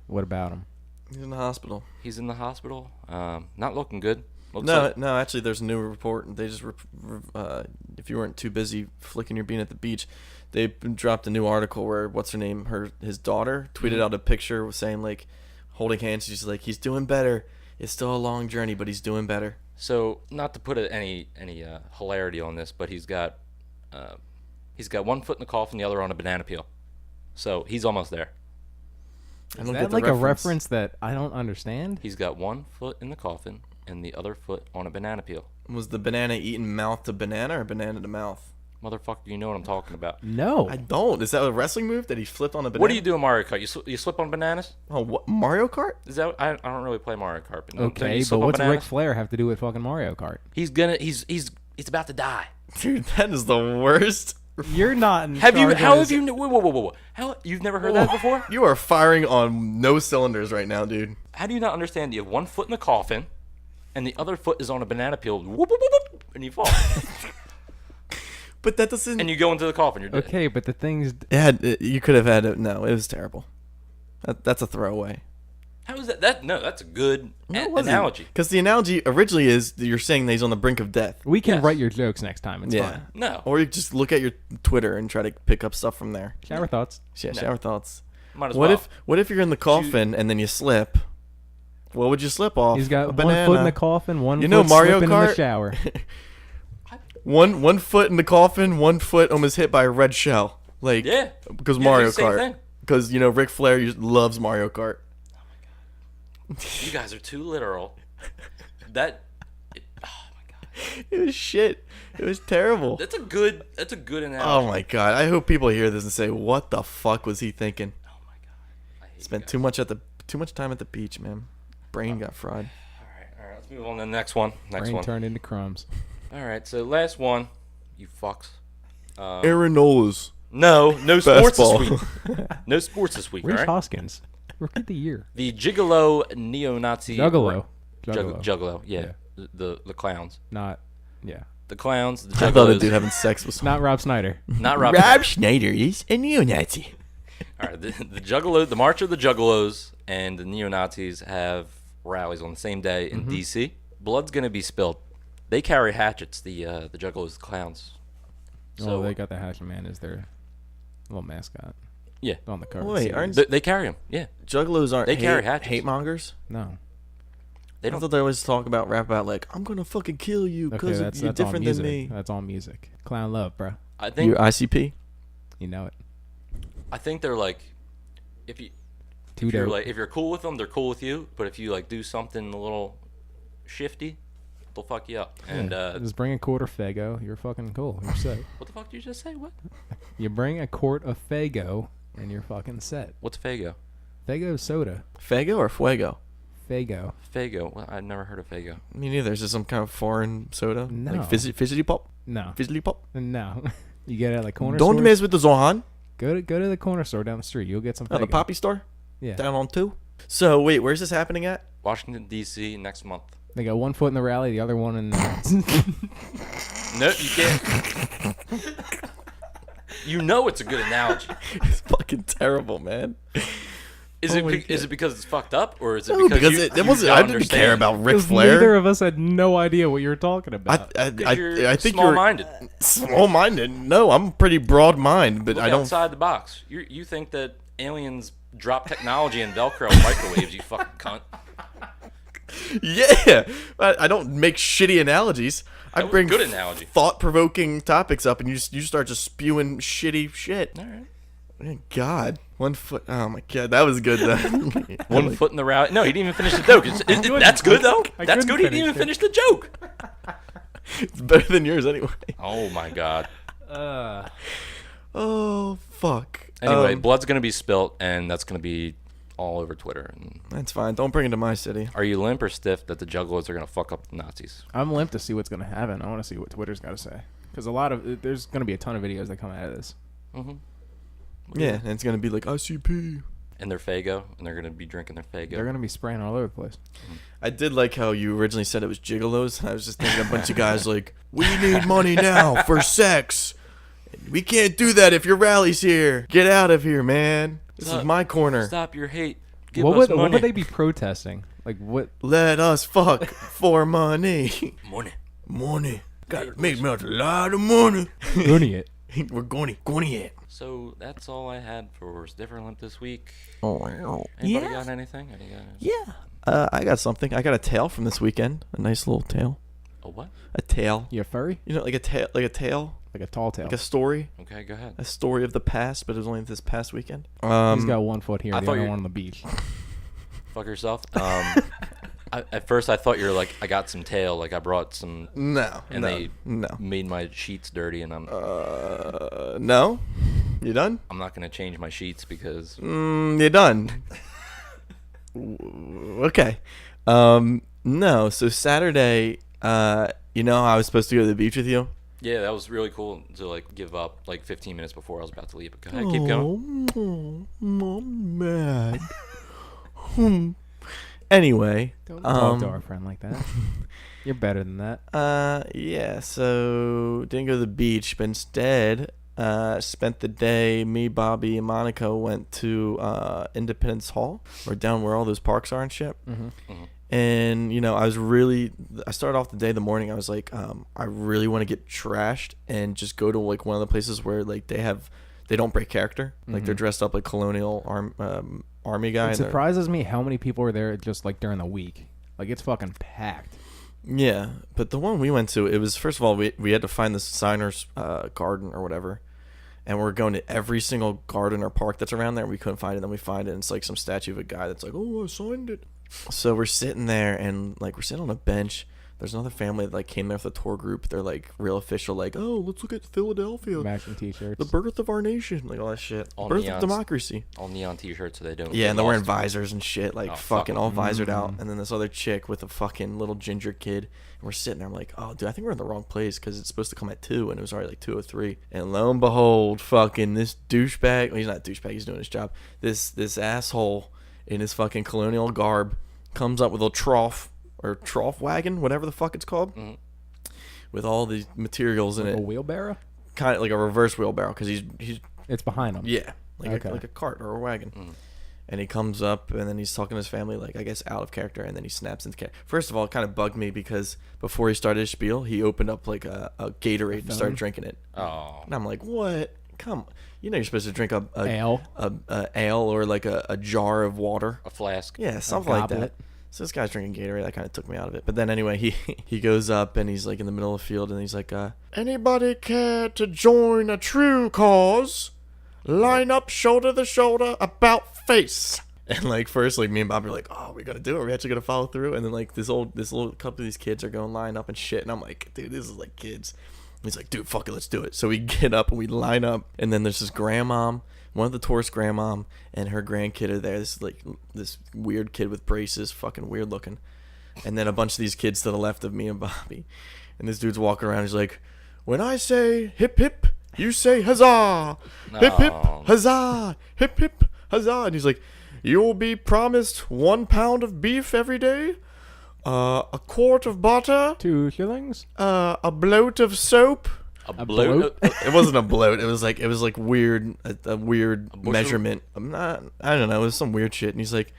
What about him? He's in the hospital. He's in the hospital. Not looking good. Looks No, like, no, actually, there's a new report. They just, if you weren't too busy flicking your bean at the beach, they dropped a new article where what's her name, his daughter tweeted out a picture saying like, holding hands. She's like, he's doing better. It's still a long journey, but he's doing better. So not to put any hilarity on this, but he's got one foot in the coffin, the other on a banana peel. So he's almost there. I Is don't that get the like a reference that I don't understand? He's got one foot in the coffin and the other foot on a banana peel. Was the banana eaten mouth to banana or banana to mouth? Motherfucker, you know what I'm talking about. No. I don't. Is that a wrestling move that he flipped on a banana? What do you do in Mario Kart? You slip on bananas? Oh, what? Mario Kart? Is that I don't really play Mario Kart, but don't Okay, you but slip on what's Ric bananas? Flair have to do with fucking Mario Kart? He's about to die. Dude, that is the worst. You're not in Have you? charge How of have this- you? Whoa! How you've never heard that before? You are firing on no cylinders right now, dude. How do you not understand? You have one foot in the coffin, and the other foot is on a banana peel. Whoop, whoop, whoop, whoop, and you fall, But that doesn't. and you go into the coffin. You're dead. Okay, but the thing's You could have had it. No, it was terrible. That's a throwaway. How is that? No, that's a good analogy. Because the analogy originally is that you're saying that he's on the brink of death. we can Yes. write your jokes next time. It's fine. No, Or you just look at your Twitter and try to pick up stuff from there. Shower thoughts. Yeah, shower thoughts. might as What well. if you're in the coffin and then you slip? What would you slip off? He's got A one banana. foot in the coffin, one You foot know Mario slipping in Kart? the shower. One foot in the coffin, one foot almost hit by a red shell. Like Yeah. because Yeah, Mario the same Kart. thing. Because Ric Flair loves Mario Kart. You guys are too literal. That. Oh my god. It was shit. It was terrible. That's a good analogy. Oh my god! I hope people hear this and say, "What the fuck was he thinking?" Oh my god. I hate Spent you too much time at the beach, man. Brain got fried. All right. Let's move on to the next one. Next Brain one. turned into crumbs. All right. So last one. You fucks. Aaron Nola's No sports fastball. this week. No sports this week. Where's all right. Hoskins? Rookie of the year. The Gigolo neo-Nazi. Juggalo. Juggalo. Yeah. The clowns. Not. Yeah. The clowns. The I thought the Juggalos. dude having sex was Not Rob Snyder. Not Rob. Schneider is a neo-Nazi. All right. The Juggalo. The March of the Juggalos and the neo-Nazis have rallies on the same day in D.C. Blood's gonna be spilled. They carry hatchets. The Juggalos, the clowns. So they got the Hatchet Man as their little mascot Yeah. on the cover. Wait, series. aren't They carry them. Yeah. Juggalos aren't They carry hatchets. hate mongers? No. They I don't. thought they always talk about rap about like I'm gonna fucking kill you Okay, because that's you're all different music. than me. That's all music. Clown love, bro. I think. You're ICP. You know it. I think they're like, if Too you're dope. like, if you're cool with them, they're cool with you. But if you like do something a little shifty, they'll fuck you up. And Just bring a quart of Fago. You're fucking cool. You're set. what the fuck did you just say? What? You bring a quart of Fago and you're fucking set. What's Fago? Fago soda. Fago or Fuego? Fago. Fago. Well, I've never heard of Fago. Me neither. Is this some kind of foreign soda? No. Like fizzy pop? No. Fizzly pop? No. You get it at the corner Don't store. mess with the Zohan. Go to the corner store down the street. You'll get some Oh, the Faygo. Poppy store? Yeah. Down on 2? So, wait, where's this happening at? Washington D.C. next month. They got one foot in the rally, the other one in No, you can't. You know it's a good analogy. It's fucking terrible, man. Is Oh it my is it because it's fucked up, or is it No, because, because you, it you wasn't. don't I didn't care understand? about Ric Because Flair. neither of us had no idea what you were talking about. I Because you're think you're small-minded. small-minded. No, I'm pretty broad-minded, but Look I don't. outside the box. You think that aliens drop technology in Velcro and microwaves? You fucking cunt. Yeah, I don't make shitty analogies. I That was a bring good analogy. thought-provoking topics up, and you start just spewing shitty shit. All right. God, 1 foot. Oh my god, that was good though. One foot in the rally. No, he didn't even finish the joke. That's good though. I That's couldn't good. He didn't even finish finish the joke. It's better than yours anyway. Oh my god. Oh fuck. Anyway, blood's gonna be spilt, and that's gonna be all over Twitter. And That's fine. Don't bring it to my city. are you limp or stiff that the Juggalos are gonna fuck up the Nazis? I'm limp to see what's gonna happen. I want to see what Twitter's got to say because there's gonna be a ton of videos that come out of this. Yeah, and it's gonna be like ICP. And their Fago, and they're gonna be drinking their Fago. They're gonna be spraying all over the place. I did like how you originally said it was gigolos, and I was just thinking a bunch of guys like, we need money now for sex. We can't do that if your rally's here. Get out of here, man. This is my corner. Stop your hate. Give What us would, money. what would they be protesting? Like what? Let us fuck for money. Money. Money. Gotta make me a lot of money. Goonie it. We're going it. So that's all I had for Stiffer Limp this week. Oh, wow. Anybody got anything? Yeah. I got something. I got a tale from this weekend. A nice little tale. A what? A tale. You a furry? You know, like a tale, Like a tall tail. like a story, Okay, go ahead. a story of the past, but it was only this past weekend. He's got 1 foot here, I the thought other you- one on the beach. Fuck yourself. At first, I thought you were like, I got some tail, like I brought some, No. and no, they no. made my sheets dirty, and No. You done? I'm not gonna change my sheets because You done? Okay. No. So Saturday, you know how I was supposed to go to the beach with you? yeah, that was really cool to like give up like 15 minutes before I was about to leave. But go ahead, keep going. I'm mad. Anyway, Don't talk to our friend like that. You're better than that. yeah. So didn't go to the beach, but instead, spent the day. Me, Bobby, and Monica went to Independence Hall, or down where all those parks are and shit. And you know, I started off the day, the morning. I was like, I really want to get trashed and just go to like one of the places where like they don't break character. Like they're dressed up like colonial army guy. It surprises me how many people are there just like during the week. Like it's fucking packed. Yeah, but the one we went to, it was, first of all, we had to find the signer's garden or whatever, and we're going to every single garden or park that's around there. We couldn't find it. Then we find it, and it's like some statue of a guy that's like, oh, I signed it. So we're sitting there, and like we're sitting on a bench. There's another family that like came there with a tour group. They're like real official, like, oh, let's look at Philadelphia, Matching t-shirts. the birth of our nation, like all that shit, All birth neons. of democracy. All neon T-shirts so they don't. Yeah, get and they're wearing lost. visors and shit, like Oh, fuck fucking 'em. all visored out. And then this other chick with a fucking little ginger kid. And we're sitting there. I'm like, oh, dude, I think we're in the wrong place because it's supposed to come at 2, and it was already like 2:03. And lo and behold, fucking this douchebag. Well, he's not a douchebag. He's doing his job. This asshole in his fucking colonial garb comes up with a trough wagon, whatever the fuck it's called, with all these materials in A it, wheelbarrow? kind of like a reverse wheelbarrow because he's It's behind them. yeah, like Okay. like a cart or a wagon. And he comes up, and then he's talking to his family, like, I guess, out of character, and then he snaps into character. First of all, it kind of bugged me because before he started his spiel, he opened up, like, a Gatorade and started drinking it. Oh, And I'm like, what? Come you know you're supposed to drink a Ale. a ale or, like, a jar of water. a flask. Yeah, something like that. goblet. So this guy's drinking Gatorade. That kind of took me out of it. But then anyway, he goes up, and he's, like, in the middle of the field, and he's like, anybody care to join a true cause? Line up shoulder to shoulder, about face. And like first, like me and Bob are like, oh, we're gonna do it. We're actually gonna follow through. And then like this little couple of these kids are going line up and shit. And I'm like, dude, this is like kids. And he's like, dude, fuck it, let's do it. So we get up and we line up. And then there's this grandmom, one of the tourist grandmom, and her grandkid are there. This is like this weird kid with braces, fucking weird looking. And then a bunch of these kids to the left of me and Bobby. And this dude's walking around. He's like, when I say hip hip, you say huzzah. Hip hip, No. huzzah. Hip hip, huzzah. And he's like, you'll be promised 1 pound of beef every day, a quart of butter, 2 shillings? a bloat of soap. A bloat? bloat. It wasn't a bloat. It was like weird, a weird bushel? measurement. I don't know. It was some weird shit. And he's like,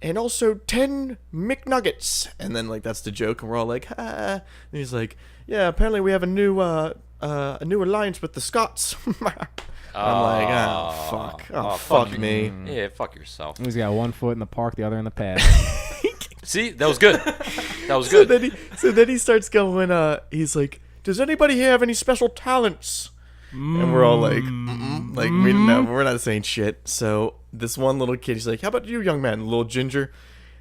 and also 10 McNuggets. And then like that's the joke, and we're all like, ah. And he's like, yeah, apparently we have a new alliance with the Scots. I'm like, oh fuck, fuck you. me. Yeah, fuck yourself. He's got 1 foot in the park, the other in the pad. See, that was good. That was So good. then he starts going. He's like, does anybody here have any special talents? And we're all like, like we're not saying shit. So this one little kid, he's like, how about you, young man, little ginger?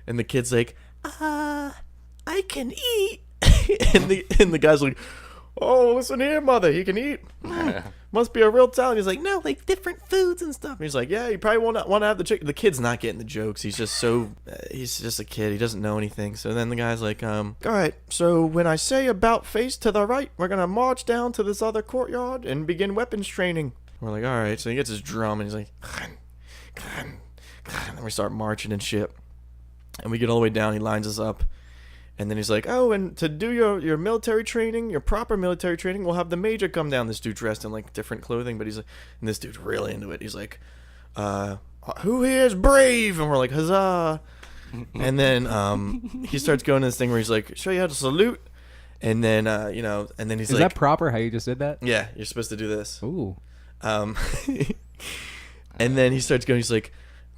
And the kid's like, I can eat. and the guy's like, oh, listen here, mother, he can eat. Must be a real talent. He's like, no, like different foods and stuff. And he's like, yeah, you probably want to have the chicken. The kid's not getting the jokes. He's just he's just a kid. He doesn't know anything. So then the guy's like, all right, so when I say about face to the right, we're going to march down to this other courtyard and begin weapons training. We're like, all right. So he gets his drum and he's like, and then we start marching and shit. And we get all the way down. He lines us up. And then he's like, oh, and to do your military training, your proper military training, we'll have the major come down. This dude dressed in, like, different clothing, but he's like, and this dude's really into it. He's like, who here is brave? And we're like, huzzah. And then he starts going to this thing where he's like, show you how to salute. And then, and then he's Is like, that proper how you just did that? yeah, you're supposed to do this. Ooh. And then he starts going, he's like,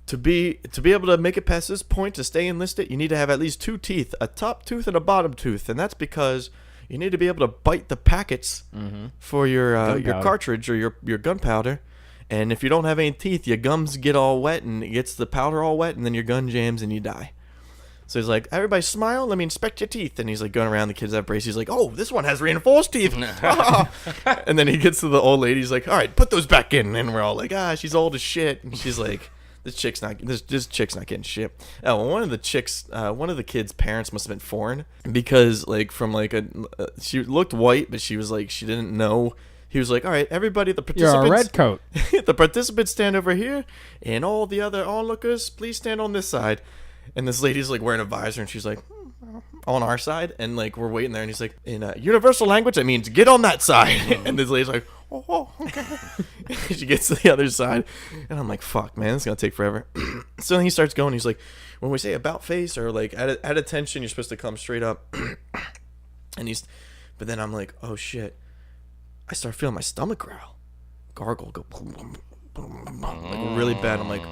to be able to make it past this point, to stay enlisted, you need to have at least 2 teeth, a top tooth and a bottom tooth, and that's because you need to be able to bite the packets for your Gunpowder. cartridge or your gunpowder. And if you don't have any teeth, your gums get all wet and it gets the powder all wet, and then your gun jams and you die. So he's like, everybody smile, let me inspect your teeth. And he's like going around, the kids have braces. He's like, oh, this one has reinforced teeth. And then he gets to the old lady. He's like, all right, put those back in. And we're all like, she's old as shit. And she's like, this chick's not getting shit. Oh, well, one of the kids' parents must have been foreign because like from like she looked white, but she was like, she didn't know. He was like, all right, everybody, the participants. You're a red coat. The participants stand over here, and all the other onlookers, please stand on this side. And this lady's like wearing a visor, and she's like, on our side, and like we're waiting there, and he's like, in universal language, that means get on that side. And this lady's like, oh, okay. She gets to the other side, and I'm like, fuck, man, it's gonna take forever. So then he starts going. He's like, when we say about face or like at attention, you're supposed to come straight up. But then I'm like, oh shit. I start feeling my stomach gargle, go like really bad. I'm like,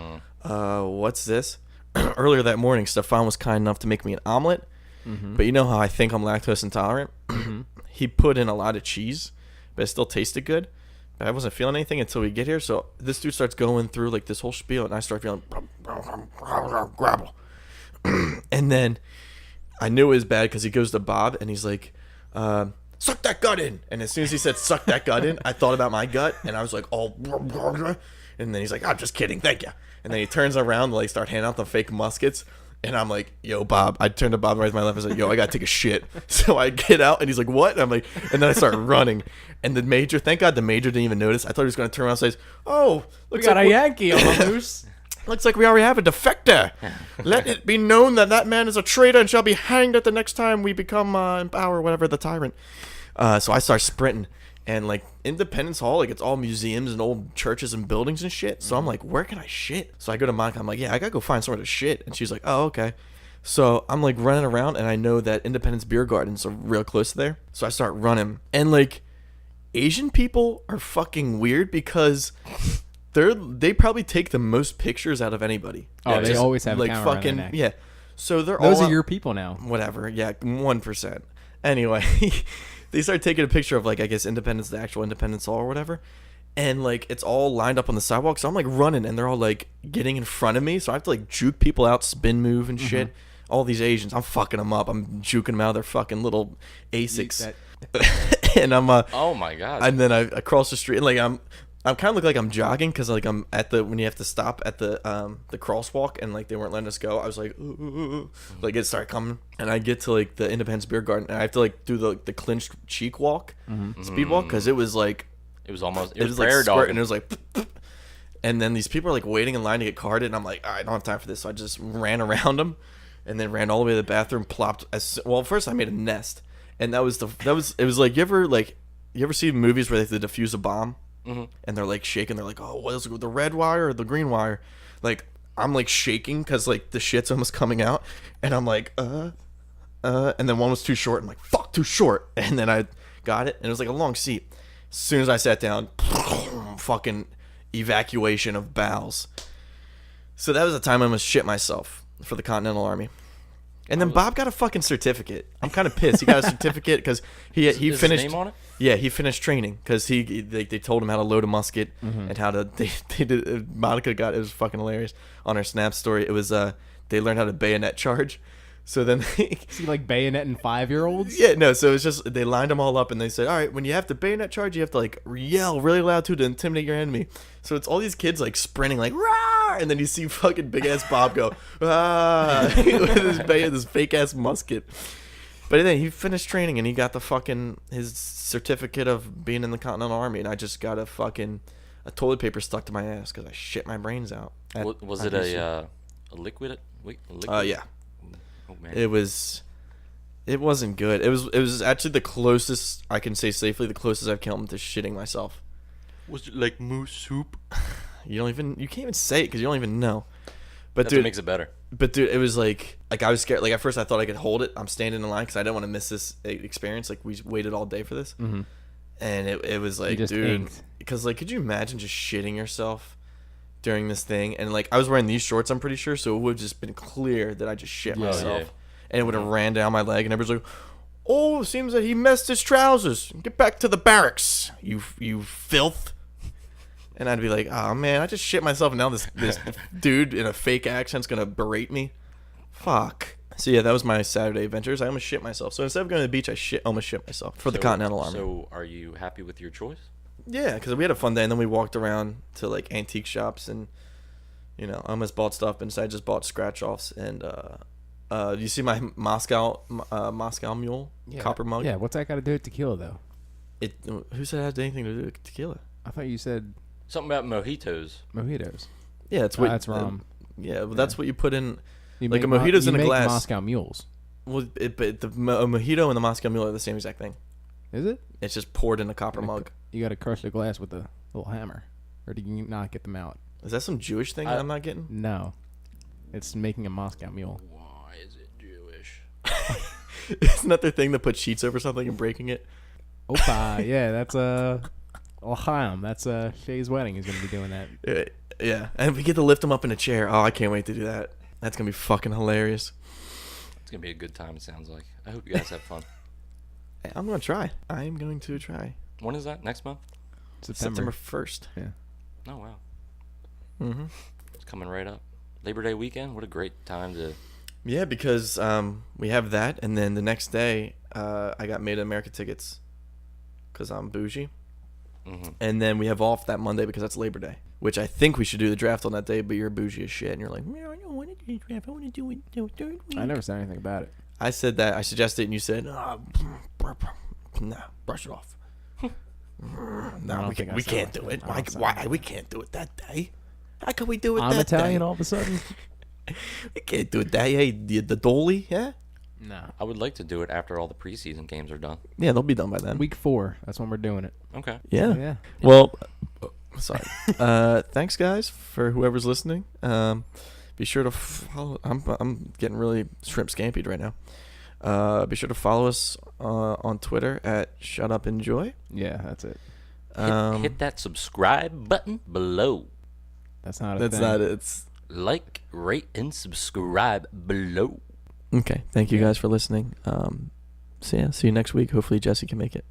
what's this? Earlier that morning, Stefan was kind enough to make me an omelet. Mm-hmm. But you know how I think I'm lactose intolerant? Mm-hmm. He put in a lot of cheese, but it still tasted good. But I wasn't feeling anything until we get here. So this dude starts going through like this whole spiel, and I start feeling grabble. And then I knew it was bad because he goes to Bob, and he's like, suck that gut in. And as soon as he said suck that gut in, I thought about my gut, and I was like, oh. And then he's like, I'm just kidding, thank you. And then he turns around and like start handing out the fake muskets. And I'm like, yo, Bob. I turned to Bob right to my left and said, yo, I gotta take a shit. So I get out, and he's like, what? And I'm like, and then I start running. And the major, thank God the major didn't even notice. I thought he was gonna turn around and say, oh, we got a Yankee on the loose. Looks like we already have a defector. Let it be known that man is a traitor and shall be hanged at the next time we become in power, whatever, the tyrant. So I start sprinting, and like Independence Hall, like it's all museums and old churches and buildings and shit. So I'm like, where can I shit? So I go to Monica. I'm like, yeah, I gotta go find somewhere to shit. And she's like, oh, okay. So I'm like running around, and I know that Independence Beer Gardens are real close to there. So I start running, and like Asian people are fucking weird because they probably take the most pictures out of anybody. Oh, they always have like a camera fucking around their neck. yeah. So Those are your people now. Whatever. Yeah, 1%. Anyway, they started taking a picture of like I guess Independence, the actual Independence Hall or whatever, and like it's all lined up on the sidewalk. So I'm like running, and they're all like getting in front of me. So I have to like juke people out, spin move and shit. All these Asians, I'm fucking them up. I'm juking them out of their fucking little Asics, and I'm oh my god. And then I cross the street, and like I'm kind of look like I'm jogging because like I'm at the when you have to stop at the crosswalk, and like they weren't letting us go. I was like, ooh, like it started coming, and I get to like the Independence Beer Garden, and I have to like do the clinched cheek walk, speed walk, because it was like it was like squirt, and it was like, and then these people are like waiting in line to get carded, and I'm like, all right, I don't have time for this, so I just ran around them, and then ran all the way to the bathroom, plopped. First I made a nest, and it was like you ever see movies where they have to defuse a bomb? Mm-hmm. And they're like shaking. They're like, oh, what is it, the red wire or the green wire? Like I'm like shaking because like the shit's almost coming out, and I'm like and then one was too short. I'm like, fuck, too short. And then I got it, and it was like a long seat. As soon as I sat down, fucking evacuation of bowels. So that was the time I almost shit myself for the Continental Army. And then Bob got a fucking certificate. I'm kind of pissed. He got a certificate because he Is finished. his name on it? Yeah, he finished training because they told him how to load a musket and how to. They did. Monica got it was fucking hilarious on her Snap story. It was they learned how to bayonet charge. So then See, like bayoneting 5-year-olds? Yeah, no. So it's just they lined them all up, and they said, all right, when you have to bayonet charge, you have to like yell really loud too to intimidate your enemy. So it's all these kids like sprinting like rah, and then you see fucking big ass Bob go ah with this fake ass musket. But then he finished training, and he got the fucking his certificate of being in the Continental Army, and I just got a toilet paper stuck to my ass because I shit my brains out. Was it a liquid? Yeah. Oh man. It wasn't good. It was actually the closest I can say safely, the closest I've come to shitting myself. Was it like moose soup? You can't even say it because you don't even know. But That's dude, what makes it better. But dude, it was like I was scared. Like at first I thought I could hold it. I'm standing in line because I didn't want to miss this experience. Like we waited all day for this, and it was like, dude, because like, could you imagine just shitting yourself during this thing? And like I was wearing these shorts, I'm pretty sure, so it would have just been clear that I just shit myself, and it would have ran down my leg, and everybody's like, "Oh, it seems that he messed his trousers. Get back to the barracks, you filth." And I'd be like, "Oh man, I just shit myself, and now this dude in a fake accent's gonna berate me. Fuck." So yeah, that was my Saturday adventures. I almost shit myself. So instead of going to the beach, I almost shit myself for the Continental Army. So are you happy with your choice? Yeah, because we had a fun day, and then we walked around to like antique shops, and I almost bought stuff, and so I just bought scratch offs. And you see my Moscow Mule copper mug? Yeah, what's that got to do with tequila though? Who said it had anything to do with tequila? I thought you said Something about mojitos. mojitos. Yeah, it's what That's rum. That's what you put in. You Like make a mojito's you in a make glass. Moscow mules. Well, a mojito and the Moscow Mule are the same exact thing. Is it? It's just poured in a copper mug. You got to crush the glass with a little hammer, or do you not get them out? Is that some Jewish thing that I'm not getting? No, it's making a Moscow Mule. Why is it Jewish? Isn't that their thing to put sheets over something and breaking it? Opa, yeah, that's L'chaim. That's Shay's wedding. He's gonna be doing that. Yeah, and we get to lift him up in a chair. Oh, I can't wait to do that. That's gonna be fucking hilarious. It's gonna be a good time. It sounds like. I hope you guys have fun. I'm gonna try. I am going to try. When is that? Next month? September 1st. Yeah. Oh wow, Mm-hmm. it's coming right up. Labor Day weekend. What a great time to. Yeah, because we have that, and then the next day I got Made in America tickets because I'm bougie. Mm-hmm. And then we have off that Monday because that's Labor Day, which I think we should do the draft on that day, but you're bougie as shit, and you're like, I don't want to do the draft. I want to do it third week. I never said anything about it. I said that. I suggested it, and you said, nah, brush it off. No, we can't do it. Why? We can't do it that day. How can we do it I'm that Italian day? all of a sudden. We can't do it that day. Hey, the dolly, yeah? No. I would like to do it after all the preseason games are done. Yeah, they'll be done by then. Week 4. That's when we're doing it. Okay. Yeah. Yeah. Well, sorry. Thanks, guys, for whoever's listening. Be sure to follow. I'm getting really shrimp scampied right now. Be sure to follow us on Twitter at ShutUpEnjoy. Yeah, that's it. Hit that subscribe button below. That's not a That's thing. not it. It's Like, rate, and subscribe below. okay. Thank you guys for listening. See you next week. Hopefully Jesse can make it.